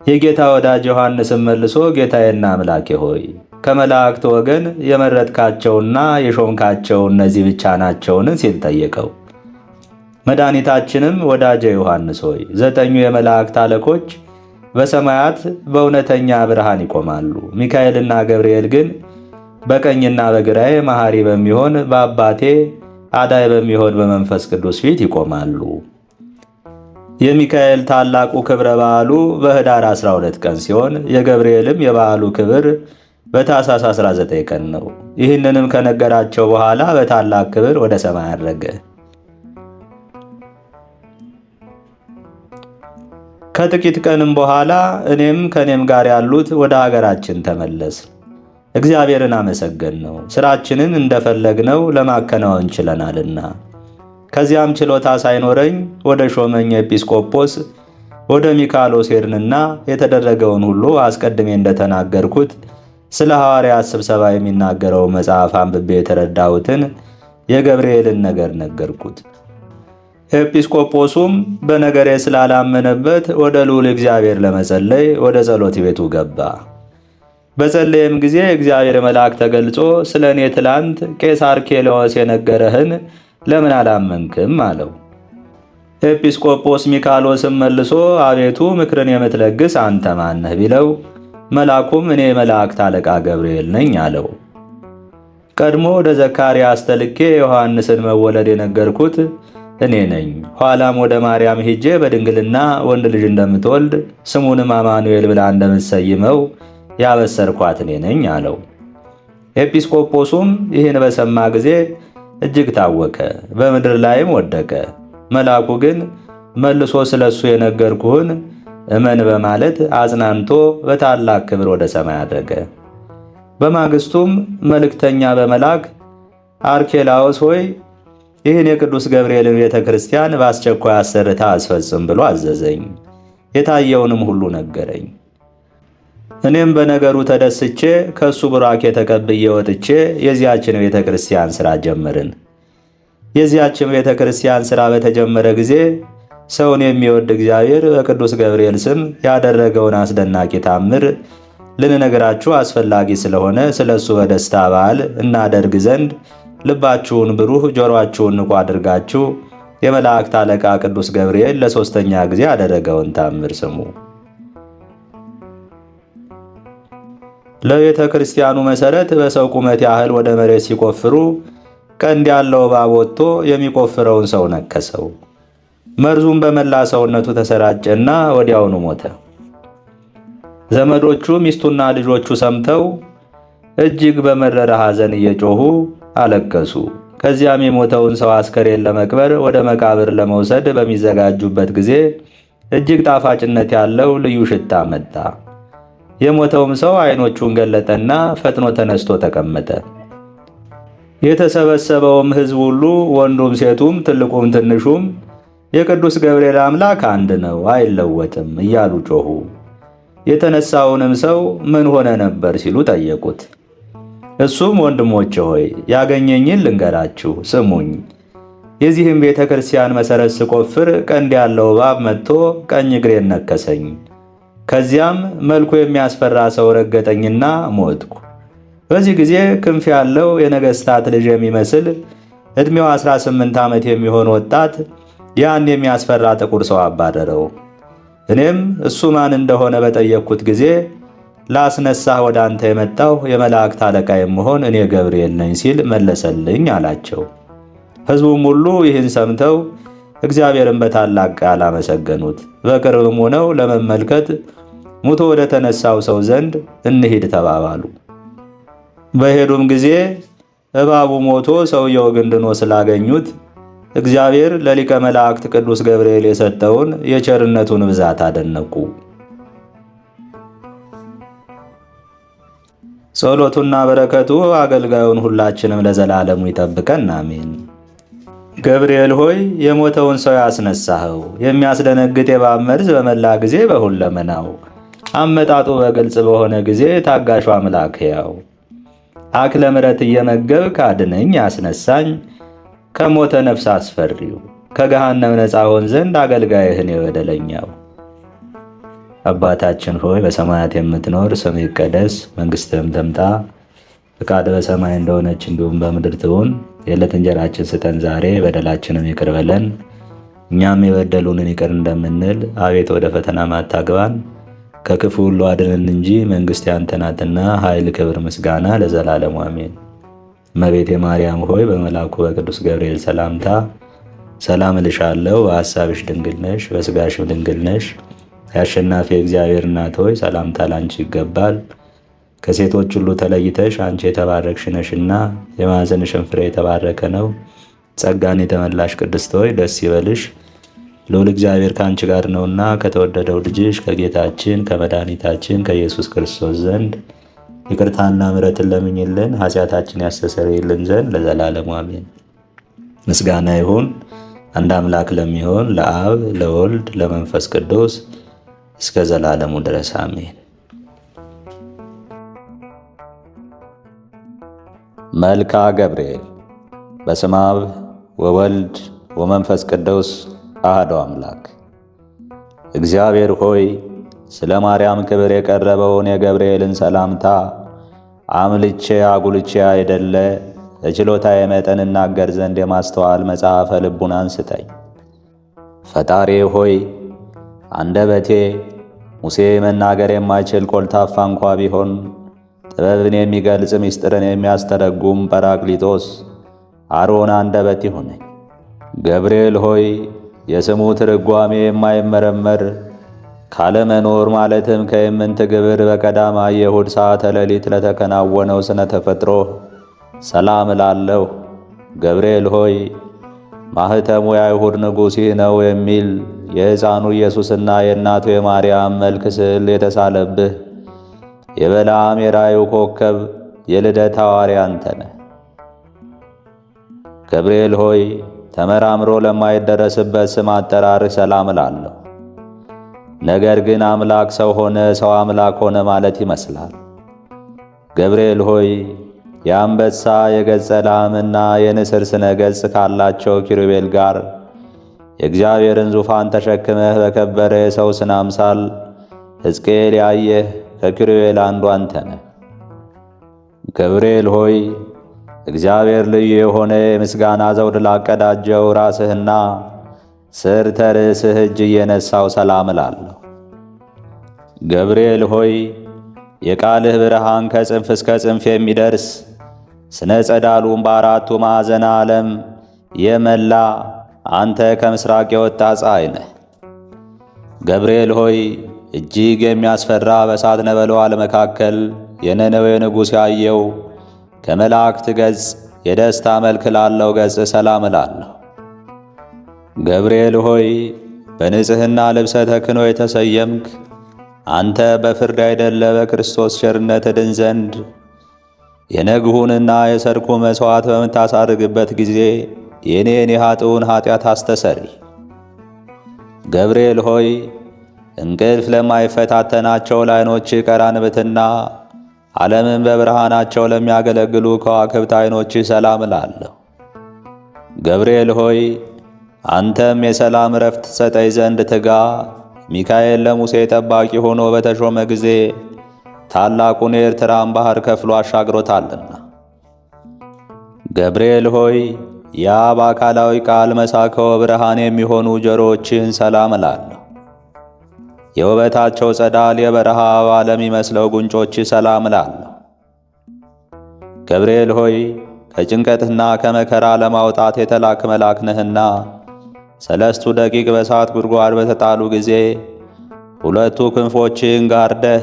የጌታ ወዳጅ ዮሐንስም መልሶ ጌታዬና አምላኬ ሆይ ከመላእክት ወገን የመረጥካቸውና የሾምካቸው እነዚህ ብቻ ናቸውን? ሲል ጠየቀው። መድኃኒታችንም ወዳጄ ዮሐንስ ሆይ 9 የመላእክት አለቆች በሰማያት በእውነተኛ ብርሃን ይቆማሉ። ሚካኤልና ገብርኤል ግን በቀኝና በግራዬ መሐሪ በሚሆን በአባቴ አዳይ በሚሆን በመንፈስ ቅዱስ ፊት ይቆማሉ። የሚካኤል ታላቁ ክብረ በዓሉ በኅዳር 12 ቀን ሲሆን የገብርኤልም የበዓሉ ክብር በታኅሳስ 19 ቀን ነው። ይህንንም ከነገራቸው በኋላ በታላቅ ክብር ወደ ሰማይ አረገ። ከጥቂት ቀንም በኋላ እኔም ከኔም ጋር ያሉት ወደ ሀገራችን ተመለስ። እግዚአብሔርን አመሰገን ነው፣ ሥራችንን እንደፈለግነው ለማከናወን ችለናልና። ከዚያም ችሎታ ሳይኖረኝ ወደ ሾመኝ ኤጲስቆጶስ ወደ ሚካሎስ ሄድንና የተደረገውን ሁሉ አስቀድሜ እንደተናገርኩት ስለ ሐዋርያት ስብሰባ የሚናገረው መጽሐፍ አንብቤ የተረዳሁትን የገብርኤልን ነገር ነገርኩት። ኤጲስቆጶሱም በነገሬ ስላላመነበት ወደ ልዑል እግዚአብሔር ለመጸለይ ወደ ጸሎት ቤቱ ገባ። በጸለየም ጊዜ እግዚአብሔር መልአክ ተገልጾ ስለ እኔ ትላንት ቄስ አርኬላዎስ የነገረህን ለምን አላመንክም? አለው። ኤጲስቆጶስ ሚካሎስም መልሶ አቤቱ ምክርን የምትለግስ አንተ ማነህ? ቢለው መልአኩም እኔ የመላእክት አለቃ ገብርኤል ነኝ አለው። ቀድሞ ወደ ዘካርያስ ተልኬ ዮሐንስን መወለድ የነገርኩት እኔ ነኝ። ኋላም ወደ ማርያም ሄጄ በድንግልና ወንድ ልጅ እንደምትወልድ ስሙንም አማኑኤል ብላ እንደምትሰይመው ያበሰርኳት እኔ ነኝ አለው። ኤጲስቆጶሱም ይህን በሰማ ጊዜ እጅግ ታወከ፣ በምድር ላይም ወደቀ። መልአኩ ግን መልሶ ስለሱ የነገርኩህን እመን በማለት አጽናንቶ በታላቅ ክብር ወደ ሰማይ አደረገ። በማግስቱም መልእክተኛ በመላክ አርኬላዎስ ሆይ ይህን የቅዱስ ገብርኤልን ቤተ ክርስቲያን በአስቸኳይ አሰርታ አስፈጽም ብሎ አዘዘኝ። የታየውንም ሁሉ ነገረኝ። እኔም በነገሩ ተደስቼ ከእሱ ቡራኬ ተቀብዬ ወጥቼ የዚያችን ቤተ ክርስቲያን ሥራ ጀመርን። የዚያችን ቤተ ክርስቲያን ሥራ በተጀመረ ጊዜ ሰውን የሚወድ እግዚአብሔር በቅዱስ ገብርኤል ስም ያደረገውን አስደናቂ ታምር ልንነግራችሁ አስፈላጊ ስለሆነ ስለ እሱ በደስታ በዓል እናደርግ ዘንድ ልባችሁን ብሩህ ጆሮአችሁን ንቁ አድርጋችሁ የመላእክት አለቃ ቅዱስ ገብርኤል ለሦስተኛ ጊዜ ያደረገውን ታምር ስሙ። ለቤተ ክርስቲያኑ መሠረት በሰው ቁመት ያህል ወደ መሬት ሲቆፍሩ ቀንድ ያለው እባብ ወጥቶ የሚቆፍረውን ሰው ነከሰው። መርዙም በመላ ሰውነቱ ተሰራጨና ወዲያውኑ ሞተ። ዘመዶቹ ሚስቱና ልጆቹ ሰምተው እጅግ በመረረ ሐዘን እየጮኹ አለቀሱ። ከዚያም የሞተውን ሰው አስከሬን ለመቅበር ወደ መቃብር ለመውሰድ በሚዘጋጁበት ጊዜ እጅግ ጣፋጭነት ያለው ልዩ ሽታ መጣ። የሞተውም ሰው ዓይኖቹን ገለጠና ፈጥኖ ተነስቶ ተቀመጠ። የተሰበሰበውም ሕዝብ ሁሉ ወንዱም ሴቱም ትልቁም ትንሹም የቅዱስ ገብርኤል አምላክ አንድ ነው፣ አይለወጥም እያሉ ጮኹ። የተነሳውንም ሰው ምን ሆነ ነበር ሲሉ ጠየቁት። እሱም ወንድሞቼ ሆይ ያገኘኝን ልንገራችሁ፣ ስሙኝ። የዚህም ቤተ ክርስቲያን መሠረት ስቆፍር ቀንድ ያለው እባብ መጥቶ ቀኝ እግሬን ነከሰኝ። ከዚያም መልኩ የሚያስፈራ ሰው ረገጠኝና ሞትኩ። በዚህ ጊዜ ክንፍ ያለው የነገሥታት ልጅ የሚመስል ዕድሜው 18 ዓመት የሚሆን ወጣት ያን የሚያስፈራ ጥቁር ሰው አባረረው። እኔም እሱ ማን እንደሆነ በጠየቅኩት ጊዜ ላስነሳህ ወደ አንተ የመጣሁ የመላእክት አለቃ የምሆን እኔ ገብርኤል ነኝ ሲል መለሰልኝ አላቸው። ሕዝቡም ሁሉ ይህን ሰምተው እግዚአብሔርን በታላቅ ቃል አመሰገኑት። በቅርብም ሆነው ለመመልከት ሙቶ ወደ ተነሳው ሰው ዘንድ እንሂድ ተባባሉ። በሄዱም ጊዜ እባቡ ሞቶ ሰውየው ግን ድኖ ስላገኙት እግዚአብሔር ለሊቀ መላእክት ቅዱስ ገብርኤል የሰጠውን የቸርነቱን ብዛት አደነቁ። ጸሎቱና በረከቱ አገልጋዩን ሁላችንም ለዘላለሙ ይጠብቀን፣ አሜን። ገብርኤል ሆይ የሞተውን ሰው ያስነሳኸው፣ የሚያስደነግጥ የእባብ መርዝ በመላ ጊዜ በሁለመናው አመጣጡ በግልጽ በሆነ ጊዜ ታጋሹ አምላክ ሕያው አክለ ምሕረት እየመገብክ አድነኝ ያስነሳኝ ከሞተ ነፍስ አስፈሪው ከገሃነም ነፃ ሆን ዘንድ አገልጋይህን የበደለኛው። አባታችን ሆይ በሰማያት የምትኖር ስምህ ይቀደስ፣ መንግሥትህም ትምጣ፣ ፈቃድህ በሰማይ እንደሆነች እንዲሁም በምድር ትሁን። የዕለት እንጀራችን ስጠን ዛሬ፣ በደላችንም ይቅር በለን እኛም የበደሉንን ይቅር እንደምንል፣ አቤት ወደ ፈተና አታግባን ከክፉ ሁሉ አድነን እንጂ መንግሥት ያንተ ናትና፣ ኃይል፣ ክብር፣ ምስጋና ለዘላለሙ አሜን። እመቤቴ ማርያም ሆይ በመልአኩ በቅዱስ ገብርኤል ሰላምታ ሰላም እልሻለሁ። በሐሳብሽ ድንግል ነሽ፣ በሥጋሽም ድንግል ነሽ። የአሸናፊ እግዚአብሔር እናት ሆይ ሰላምታ ላንቺ ይገባል። ከሴቶች ሁሉ ተለይተሽ አንቺ የተባረክሽ ነሽና የማኅፀንሽም ፍሬ የተባረከ ነው። ጸጋን የተመላሽ ቅድስት ሆይ ደስ ይበልሽ፣ ልዑል እግዚአብሔር ከአንቺ ጋር ነውና ከተወደደው ልጅሽ ከጌታችን ከመድኃኒታችን ከኢየሱስ ክርስቶስ ዘንድ ይቅርታና ምሕረትን ለምኝልን ኃጢአታችን ያስተሰርይልን ዘንድ ለዘላለሙ አሜን። ምስጋና ይሁን አንድ አምላክ ለሚሆን ለአብ ለወልድ ለመንፈስ ቅዱስ እስከ ዘላለሙ ድረስ አሜን። መልክአ ገብርኤል። በስመ አብ ወወልድ ወመንፈስ ቅዱስ አሐዱ አምላክ። እግዚአብሔር ሆይ ስለ ማርያም ክብር የቀረበውን የገብርኤልን ሰላምታ አምልቼ አጉልቼ አይደለ ለችሎታዬ መጠን እናገር ዘንድ የማስተዋል መጽሐፈ ልቡናን ስጠኝ። ፈጣሪ ሆይ አንደበቴ ሙሴ መናገር የማይችል ኮልታፋ እንኳ ቢሆን ጥበብን የሚገልጽ ምስጢርን የሚያስተረጉም ጰራቅሊጦስ አሮን አንደበት ይሁነኝ። ገብርኤል ሆይ የስሙ ትርጓሜ የማይመረመር ካለመኖር ማለትም ከኢምንት ግብር በቀዳማይ የእሁድ ሰዓተ ሌሊት ለተከናወነው ስነ ተፈጥሮ ሰላም እላለሁ። ገብርኤል ሆይ ማኅተሙ የአይሁድ ንጉሥ ይህ ነው የሚል የሕፃኑ ኢየሱስና የእናቱ የማርያም መልክ ስዕል የተሳለብህ የበለዓም የራእዩ ኮከብ የልደት ሐዋርያ አንተ ነህ። ገብርኤል ሆይ ተመራምሮ ለማይደረስበት ስም አጠራርህ ሰላም እላለሁ። ነገር ግን አምላክ ሰው ሆነ፣ ሰው አምላክ ሆነ ማለት ይመስላል። ገብርኤል ሆይ የአንበሳ የገጸ ላምና የንስር ስነ ገጽ ካላቸው ኪሩቤል ጋር የእግዚአብሔርን ዙፋን ተሸክመህ በከበረ የሰው ስነ አምሳል ሕዝቅኤል ያየህ ከኪሩቤል አንዱ አንተ ነህ። ገብርኤል ሆይ እግዚአብሔር ልዩ የሆነ የምስጋና ዘውድ ላቀዳጀው ራስህና ስር ተርእስህ እጅ እየነሳው ሰላም እላለሁ። ገብርኤል ሆይ የቃልህ ብርሃን ከጽንፍ እስከ ጽንፍ የሚደርስ ስነ ጸዳሉም በአራቱ ማዕዘነ ዓለም የመላ አንተ ከምስራቅ የወጣ ፀሐይ ነህ። ገብርኤል ሆይ እጅግ የሚያስፈራ በእሳት ነበልባል መካከል የነነዌ ንጉሥ ያየው ከመላእክት ገጽ የደስታ መልክ ላለው ገጽ ሰላም እላለሁ። ገብርኤል ሆይ በንጽሕና ልብሰ ተክህኖ የተሰየምክ አንተ በፍርድ አይደለ በክርስቶስ ቸርነት እድን ዘንድ የነግሁንና የሰርኩ መሥዋዕት በምታሳርግበት ጊዜ የኔን የኃጥኡን ኃጢአት አስተሰሪ። ገብርኤል ሆይ እንቅልፍ ለማይፈታተናቸው ለዓይኖች ቀራንብትና ዓለምን በብርሃናቸው ለሚያገለግሉ ከዋክብት ዓይኖች ሰላም እላለሁ። ገብርኤል ሆይ አንተም የሰላም ረፍት ሰጠይ ዘንድ ትጋ። ሚካኤል ለሙሴ ጠባቂ ሆኖ በተሾመ ጊዜ ታላቁን የኤርትራን ባሕር ከፍሎ አሻግሮታልና። ገብርኤል ሆይ ያ በአካላዊ ቃል መሳከወ ብርሃን የሚሆኑ ጆሮዎችን ሰላም እላለሁ። የውበታቸው ጸዳል የበረሃ አበባ ለሚመስለው ጉንጮች ሰላም እላለሁ። ገብርኤል ሆይ ከጭንቀትና ከመከራ ለማውጣት የተላክ መልአክ ነህና 3 ደቂቅ በእሳት ጉድጓድ በተጣሉ ጊዜ 2 ክንፎችን ጋርደህ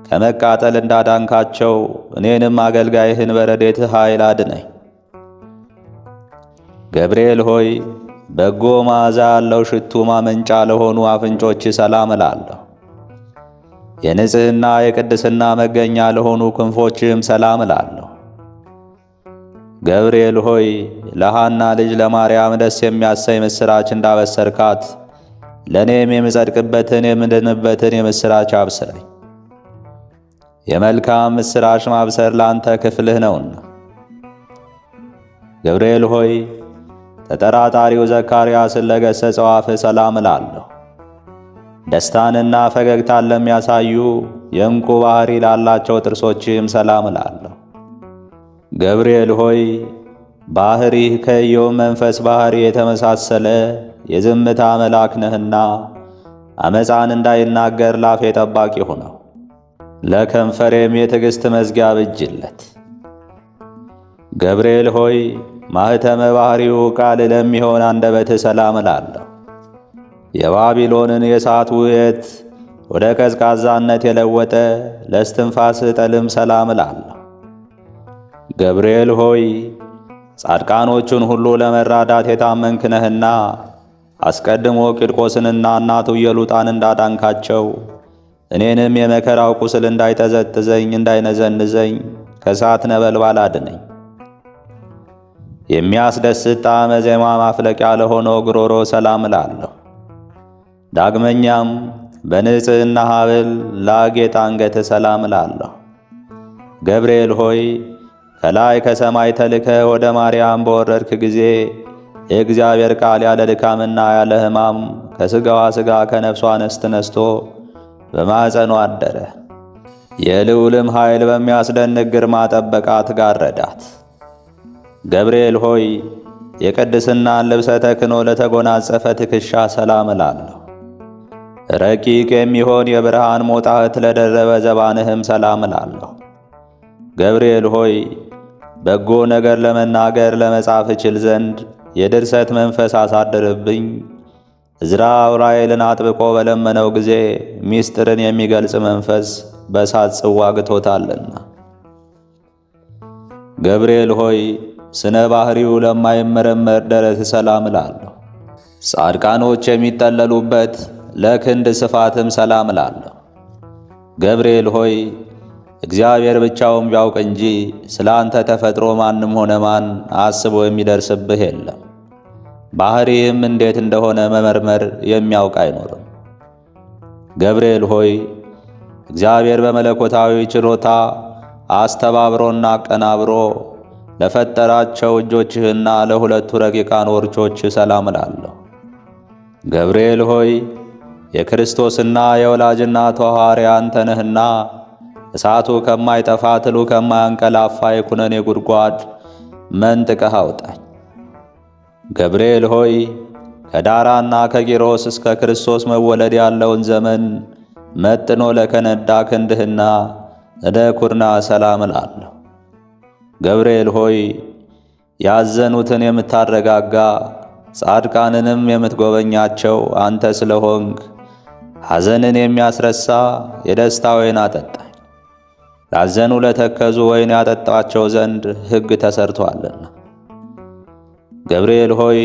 ከመቃጠል እንዳዳንካቸው እኔንም አገልጋይህን በረድኤትህ ኃይል አድነኝ። ገብርኤል ሆይ በጎ መዓዛ ያለው ሽቱ ማመንጫ ለሆኑ አፍንጮች ሰላም እላለሁ። የንጽሕና የቅድስና መገኛ ለሆኑ ክንፎችም ሰላም እላለሁ። ገብርኤል ሆይ ለሐና ልጅ ለማርያም ደስ የሚያሰኝ ምስራች እንዳበሰርካት ለእኔም የምጸድቅበትን የምድንበትን የምስራች አብስረኝ። የመልካም ምስራች ማብሰር ላንተ ክፍልህ ነውና። ገብርኤል ሆይ ተጠራጣሪው ዘካርያስን ለገሠጸው አፍህ ሰላም እላለሁ። ደስታንና ፈገግታን ለሚያሳዩ የዕንቁ ባሕሪ ላላቸው ጥርሶችም ሰላም እላለሁ። ገብርኤል ሆይ ባሕሪህ ከኢዮብ መንፈስ ባሕሪ የተመሳሰለ የዝምታ መልአክ ነህና አመፃን እንዳይናገር ላፌ ጠባቂ ሁነው፣ ለከንፈሬም የትዕግሥት መዝጊያ ብጅለት። ገብርኤል ሆይ ማኅተመ ባሕሪው ቃል ለሚሆን አንደበትህ ሰላም እላለሁ። የባቢሎንን የእሳት ውየት ወደ ቀዝቃዛነት የለወጠ ለእስትንፋስህ ጠልም ሰላም እላለሁ። ገብርኤል ሆይ ጻድቃኖቹን ሁሉ ለመራዳት የታመንክ ነህና አስቀድሞ ቂርቆስንና እናቱ ኢየሉጣን እንዳዳንካቸው እኔንም የመከራው ቁስል እንዳይጠዘጥዘኝ እንዳይነዘንዘኝ ከእሳት ነበልባል አድነኝ። የሚያስደስት ጣዕመ ዜማ ማፍለቂያ ለሆነው ጉሮሮ ሰላም እላለሁ። ዳግመኛም በንጽሕና ሐብል ላጌጥ አንገት ሰላም እላለሁ። ገብርኤል ሆይ ከላይ ከሰማይ ተልከ ወደ ማርያም በወረድክ ጊዜ የእግዚአብሔር ቃል ያለ ድካምና ያለ ሕማም ከሥጋዋ ሥጋ ከነፍሷ ነስት ነስቶ በማኅፀኗ አደረ። የልዑልም ኃይል በሚያስደንቅ ግርማ ጠበቃት፣ ጋረዳት። ገብርኤል ሆይ የቅድስናን ልብሰ ተክህኖ ለተጎናጸፈ ትከሻ ሰላም እላለሁ። ረቂቅ የሚሆን የብርሃን ሞጣህት ለደረበ ዘባንህም ሰላም እላለሁ። ገብርኤል ሆይ በጎ ነገር ለመናገር ለመጻፍ እችል ዘንድ የድርሰት መንፈስ አሳድርብኝ። ዕዝራ ዑራኤልን አጥብቆ በለመነው ጊዜ ምስጢርን የሚገልጽ መንፈስ በእሳት ጽዋ ግቶታልና። ገብርኤል ሆይ ስነ ባሕሪው ለማይመረመር ደረት ሰላም እላለሁ። ጻድቃኖች የሚጠለሉበት ለክንድ ስፋትም ሰላም እላለሁ። ገብርኤል ሆይ እግዚአብሔር ብቻውን ቢያውቅ እንጂ ስለ አንተ ተፈጥሮ ማንም ሆነ ማን አስቦ የሚደርስብህ የለም። ባሕሪህም እንዴት እንደሆነ መመርመር የሚያውቅ አይኖርም። ገብርኤል ሆይ እግዚአብሔር በመለኮታዊ ችሎታ አስተባብሮና አቀናብሮ ለፈጠራቸው እጆችህና ለሁለቱ ረቂቃን ወርቾች ሰላም እላለሁ። ገብርኤል ሆይ የክርስቶስና የወላጅናቱ ሐዋርያ አንተ ነህና እሳቱ ከማይጠፋ ትሉ ከማያንቀላፋ የኩነኔ ጉድጓድ መንጥቀህ አውጣኝ። ገብርኤል ሆይ ከዳራና ከቂሮስ እስከ ክርስቶስ መወለድ ያለውን ዘመን መጥኖ ለከነዳ ክንድህና እደ ኩርና ሰላም እላለሁ። ገብርኤል ሆይ ያዘኑትን የምታረጋጋ ጻድቃንንም የምትጎበኛቸው አንተ ስለሆንክ ሐዘንን የሚያስረሳ የደስታ ወይን አጠጣኝ። ላዘኑ ለተከዙ ወይን ያጠጣቸው ዘንድ ሕግ ተሰርቶአልና። ገብርኤል ሆይ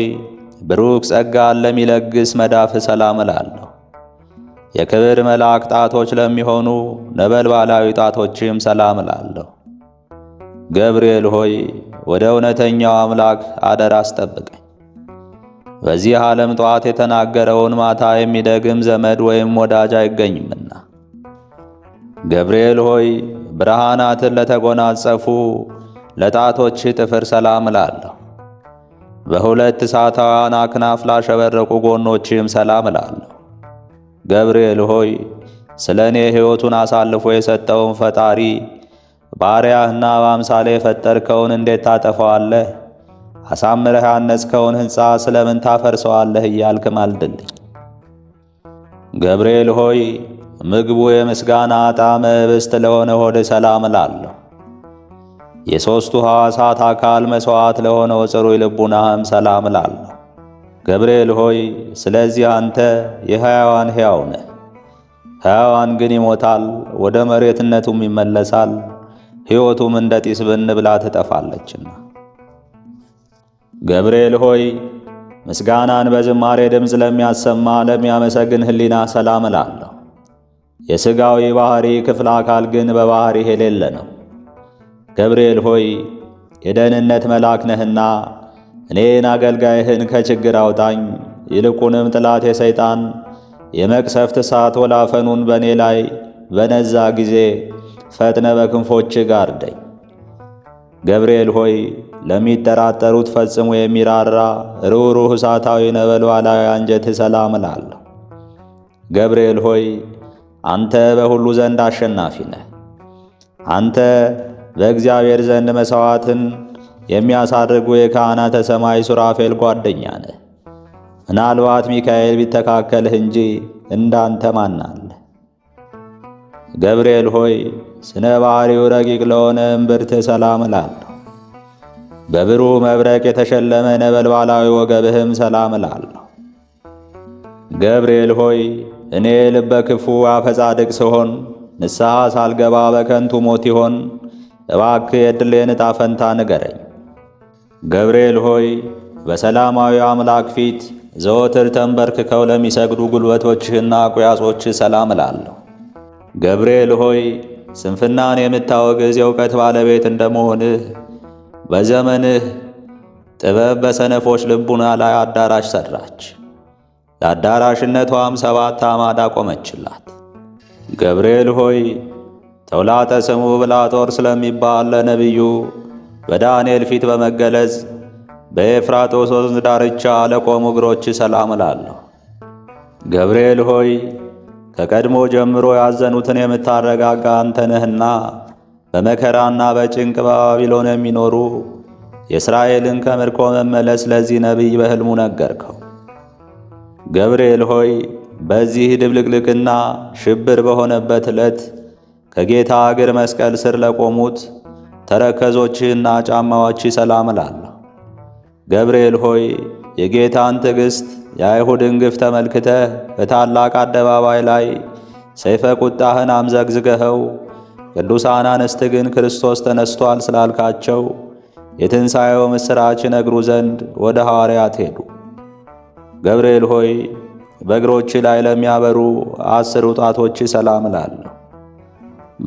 ብሩክ ጸጋን ለሚለግስ መዳፍ ሰላም እላለሁ። የክብር መልአክ ጣቶች ለሚሆኑ ነበልባላዊ ጣቶችም ሰላም እላለሁ። ገብርኤል ሆይ ወደ እውነተኛው አምላክ አደራ አስጠብቀኝ። በዚህ ዓለም ጠዋት የተናገረውን ማታ የሚደግም ዘመድ ወይም ወዳጅ አይገኝምና። ገብርኤል ሆይ ብርሃናትን ለተጎናጸፉ ለጣቶች ጥፍር ሰላም እላለሁ። በሁለት እሳታውያን አክናፍ ላሸበረቁ ጎኖችም ሰላም እላለሁ። ገብርኤል ሆይ ስለ እኔ ሕይወቱን አሳልፎ የሰጠውን ፈጣሪ ባሪያህና በአምሳሌ የፈጠርከውን እንዴት ታጠፋዋለህ? አሳምረህ ያነጽከውን ሕንፃ ስለምን ታፈርሰዋለህ? እያልክ ማልድልኝ። ገብርኤል ሆይ ምግቡ የምስጋና ጣዕመ ኅብስት ለሆነ ሆድ ሰላም እላለሁ። የሦስቱ ሕዋሳት አካል መሥዋዕት ለሆነው ጽሩይ ልቡናህም ሰላም እላለሁ። ገብርኤል ሆይ ስለዚህ አንተ የሕያዋን ሕያው ነህ። ሕያዋን ግን ይሞታል፣ ወደ መሬትነቱም ይመለሳል፣ ሕይወቱም እንደ ጢስ ብን ብላ ትጠፋለችና። ገብርኤል ሆይ ምስጋናን በዝማሬ ድምፅ ለሚያሰማ ለሚያመሰግን ሕሊና ሰላም እላለሁ። የሥጋዊ ባሕሪ ክፍለ አካል ግን በባሕሪህ የሌለ ነው። ገብርኤል ሆይ የደህንነት መልአክ ነህና እኔን አገልጋይህን ከችግር አውጣኝ። ይልቁንም ጠላቴ ሰይጣን የመቅሰፍት እሳት ወላፈኑን በእኔ ላይ በነዛ ጊዜ ፈጥነ በክንፎችህ ጋርደኝ። ገብርኤል ሆይ ለሚጠራጠሩት ፈጽሞ የሚራራ ርኅሩህ እሳታዊ ነበልባላዊ አንጀትህ ሰላም እላለሁ። ገብርኤል ሆይ አንተ በሁሉ ዘንድ አሸናፊ ነህ። አንተ በእግዚአብሔር ዘንድ መሥዋዕትን የሚያሳርጉ የካህናተ ሰማይ ሱራፌል ጓደኛ ነህ። ምናልባት ሚካኤል ቢተካከልህ እንጂ እንዳንተ ማን አለ? ገብርኤል ሆይ ስነ ባሕሪው ረቂቅ ለሆነ እምብርትህ ሰላም እላለሁ። በብሩህ መብረቅ የተሸለመ ነበልባላዊ ወገብህም ሰላም እላለሁ። ገብርኤል ሆይ እኔ ልበ ክፉ አፈጻድቅ ስሆን ንስሐ ሳልገባ በከንቱ ሞት ይሆን? እባክህ የዕድሌን ዕጣ ፈንታ ንገረኝ። ገብርኤል ሆይ በሰላማዊ አምላክ ፊት ዘወትር ተንበርክከው ለሚሰግዱ ጉልበቶችህና ቁያጾችህ ሰላም እላለሁ። ገብርኤል ሆይ ስንፍናን የምታወግዝ የእውቀት ባለቤት እንደመሆንህ በዘመንህ ጥበብ በሰነፎች ልቡና ላይ አዳራሽ ሠራች። ለአዳራሽነቷም 7 አዕማድ አቆመችላት። ገብርኤል ሆይ ተውላጠ ስሙ ብላጦር ስለሚባል ለነቢዩ በዳንኤል ፊት በመገለጽ በኤፍራጦስ ወንዝ ዳርቻ ለቆሙ እግሮች ሰላም እላለሁ። ገብርኤል ሆይ ከቀድሞ ጀምሮ ያዘኑትን የምታረጋጋ አንተ ነህና በመከራና በጭንቅ በባቢሎን የሚኖሩ የእስራኤልን ከምርኮ መመለስ ለዚህ ነቢይ በሕልሙ ነገርከው። ገብርኤል ሆይ በዚህ ድብልቅልቅና ሽብር በሆነበት ዕለት ከጌታ እግር መስቀል ስር ለቆሙት ተረከዞችህና ጫማዎችህ ሰላም እላለሁ። ገብርኤል ሆይ የጌታን ትዕግሥት የአይሁድን ግፍ ተመልክተህ በታላቅ አደባባይ ላይ ሰይፈ ቁጣህን አምዘግዝገኸው ቅዱሳን አንስት ግን ክርስቶስ ተነስቶአል ስላልካቸው የትንሣኤው ምሥራች ይነግሩ ዘንድ ወደ ሐዋርያት ሄዱ። ገብርኤል ሆይ በእግሮች ላይ ለሚያበሩ 10 ጣቶች ሰላም እላለሁ።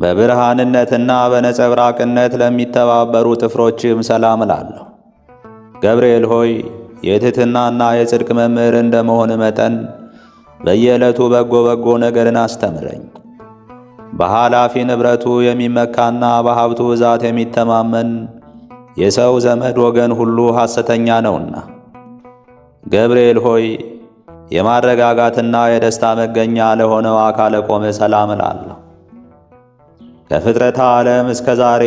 በብርሃንነትና በነጸብራቅነት ለሚተባበሩ ጥፍሮችም ሰላም እላለሁ። ገብርኤል ሆይ የትሕትናና የጽድቅ መምህር እንደመሆን መጠን በየዕለቱ በጎ ነገርን አስተምረኝ። በኃላፊ ንብረቱ የሚመካና በሀብቱ ብዛት የሚተማመን የሰው ዘመድ ወገን ሁሉ ሐሰተኛ ነውና። ገብርኤል ሆይ የማረጋጋትና የደስታ መገኛ ለሆነው አካለ ቆምህ ሰላም እላለሁ። ከፍጥረተ ዓለም እስከ ዛሬ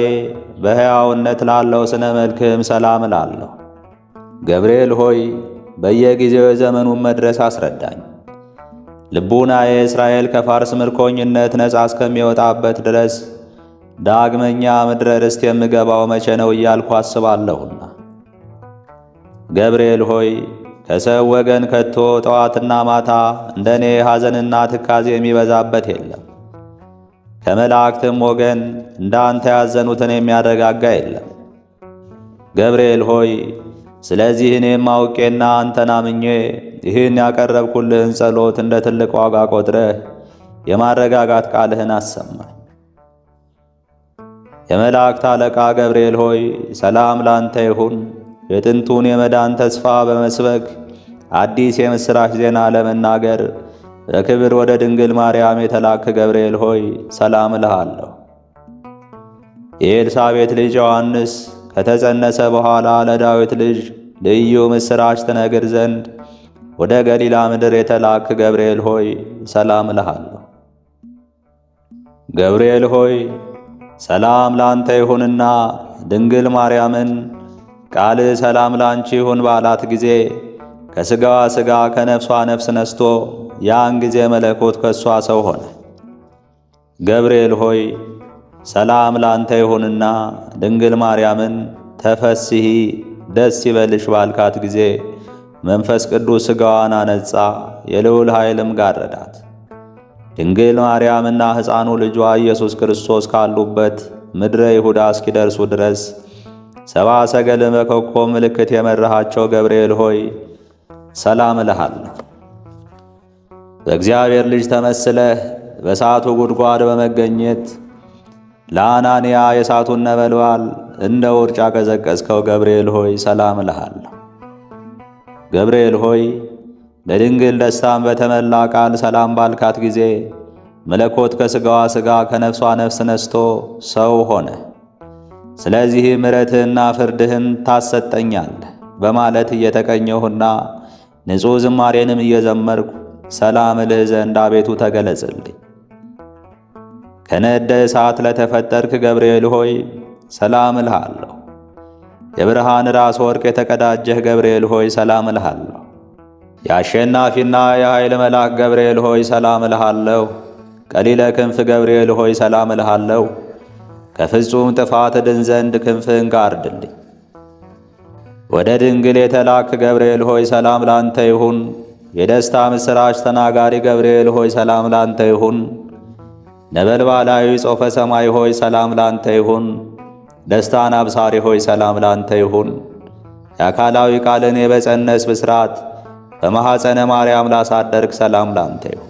በሕያውነት ላለው ስነ መልክህም ሰላም እላለሁ። ገብርኤል ሆይ በየጊዜው የዘመኑን መድረስ አስረዳኝ። ልቡናዬ እስራኤል ከፋርስ ምርኮኝነት ነፃ እስከሚወጣበት ድረስ ዳግመኛ ምድረ ርስት የምገባው መቼ ነው እያልኩ አስባለሁና። ገብርኤል ሆይ ከሰው ወገን ከቶ ጠዋትና ማታ እንደኔ ሐዘንና ትካዜ የሚበዛበት የለም። ከመላእክትም ወገን እንዳንተ ያዘኑትን የሚያረጋጋ የለም። ገብርኤል ሆይ ስለዚህ እኔም አውቄና አንተን አምኜ ይህን ያቀረብኩልህን ጸሎት እንደ ትልቅ ዋጋ ቆጥረህ የማረጋጋት ቃልህን አሰማኝ። የመላእክት አለቃ ገብርኤል ሆይ ሰላም ላንተ ይሁን። የጥንቱን የመዳን ተስፋ በመስበክ አዲስ የምሥራች ዜና ለመናገር በክብር ወደ ድንግል ማርያም የተላክ ገብርኤል ሆይ ሰላም እልሃለሁ። የኤልሳቤጥ ልጅ ዮሐንስ ከተጸነሰ በኋላ ለዳዊት ልጅ ልዩ ምሥራች ትነግር ዘንድ ወደ ገሊላ ምድር የተላክ ገብርኤል ሆይ ሰላም እልሃለሁ። ገብርኤል ሆይ ሰላም ላንተ ይሁንና ድንግል ማርያምን ቃልህ ሰላም ላንቺ ይሁን ባላት ጊዜ ከሥጋዋ ሥጋ ከነፍሷ ነፍስ ነስቶ ያን ጊዜ መለኮት ከእሷ ሰው ሆነ። ገብርኤል ሆይ ሰላም ላንተ ይሁንና ድንግል ማርያምን ተፈስሒ ደስ ይበልሽ ባልካት ጊዜ መንፈስ ቅዱስ ሥጋዋን አነጻ፣ የልዑል ኃይልም ጋረዳት። ድንግል ማርያምና ሕፃኑ ልጇ ኢየሱስ ክርስቶስ ካሉበት ምድረ ይሁዳ እስኪደርሱ ድረስ 70 ሰገል በኮከብ ምልክት የመራሃቸው ገብርኤል ሆይ ሰላም እልሃለሁ። በእግዚአብሔር ልጅ ተመስለህ በእሳቱ ጉድጓድ በመገኘት ለአናንያ የእሳቱን ነበልባል እንደ ውርጭ ያቀዘቀዝከው ገብርኤል ሆይ ሰላም እልሃለሁ። ገብርኤል ሆይ ለድንግል ደስታን በተመላ ቃል ሰላም ባልካት ጊዜ መለኮት ከሥጋዋ ሥጋ ከነፍሷ ነፍስ ነስቶ ሰው ሆነ። ስለዚህ ምሕረትህና ፍርድህን ታሰጠኛለህ በማለት እየተቀኘሁና ንጹሕ ዝማሬንም እየዘመርኩ ሰላም እልህ ዘንድ አቤቱ ተገለጽልኝ። ከነደ እሳት ለተፈጠርክ ገብርኤል ሆይ ሰላም እልሃለሁ። የብርሃን ራስ ወርቅ የተቀዳጀህ ገብርኤል ሆይ ሰላም እልሃለሁ። የአሸናፊና የኃይል መልአክ ገብርኤል ሆይ ሰላም እልሃለሁ። ቀሊለ ክንፍ ገብርኤል ሆይ ሰላም እልሃለሁ። ከፍጹም ጥፋት ድን ዘንድ ክንፍህን ጋርድልኝ። ወደ ድንግል የተላክ ገብርኤል ሆይ ሰላም ላንተ ይሁን። የደስታ ምስራች ተናጋሪ ገብርኤል ሆይ ሰላም ላንተ ይሁን። ነበልባላዊ ጾፈ ሰማይ ሆይ ሰላም ላንተ ይሁን። ደስታን አብሳሪ ሆይ ሰላም ላንተ ይሁን። የአካላዊ ቃልን የበጸነስ ብስራት በማኅፀነ ማርያም ላሳደርክ ሰላም ላንተ ይሁን።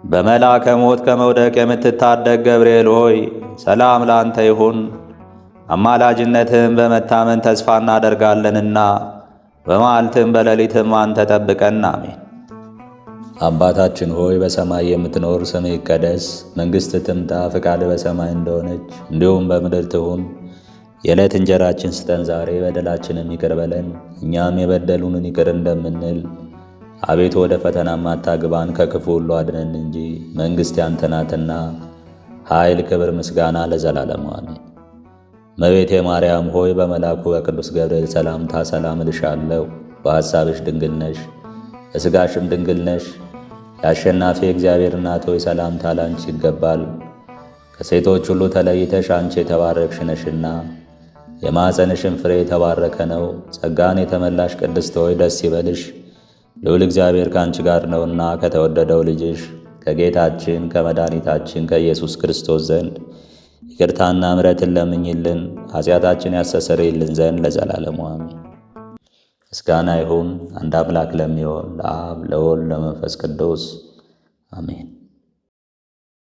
በመልአከ ሞት ከመውደቅ የምትታደግ ገብርኤል ሆይ ሰላም ላንተ ይሁን። አማላጅነትህም በመታመን ተስፋ እናደርጋለንና በመዓልትም በሌሊትም አንተ ጠብቀን። አሜን። አባታችን ሆይ በሰማይ የምትኖር ስምህ ይቀደስ፣ መንግሥትህ ትምጣ፣ ፈቃድህ በሰማይ እንደሆነች እንዲሁም በምድር ትሁን። የዕለት እንጀራችን ስጠን ዛሬ፣ በደላችንም ይቅር በለን እኛም የበደሉንን ይቅር እንደምንል። አቤቱ ወደ ፈተናም አታግባን ከክፉ ሁሉ አድነን እንጂ መንግሥት ያንተ ናትና ኃይል፣ ክብር፣ ምስጋና ለዘላለሙ አሜን። እመቤቴ ማርያም ሆይ በመልአኩ በቅዱስ ገብርኤል ሰላምታ ሰላም እልሻለሁ። በሐሳብሽ ድንግል ነሽ፣ በሥጋሽም ድንግል ነሽ። የአሸናፊ እግዚአብሔር እናት ሆይ ሰላምታ ላንቺ ይገባል። ከሴቶች ሁሉ ተለይተሽ አንቺ የተባረክሽ ነሽና የማኅፀንሽም ፍሬ የተባረከ ነው። ጸጋን የተመላሽ ቅድስት ሆይ ደስ ይበልሽ፣ ልዑል እግዚአብሔር ከአንቺ ጋር ነውና ከተወደደው ልጅሽ ከጌታችን ከመድኃኒታችን ከኢየሱስ ክርስቶስ ዘንድ ይቅርታና ምሕረትን ለምኝልን ኃጢአታችን ያስተሰርይልን ዘንድ ለዘላለሙ አሜን። ምስጋና ይሁን አንድ አምላክ ለሚሆን ለአብ ለወልድ ለመንፈስ ቅዱስ አሜን።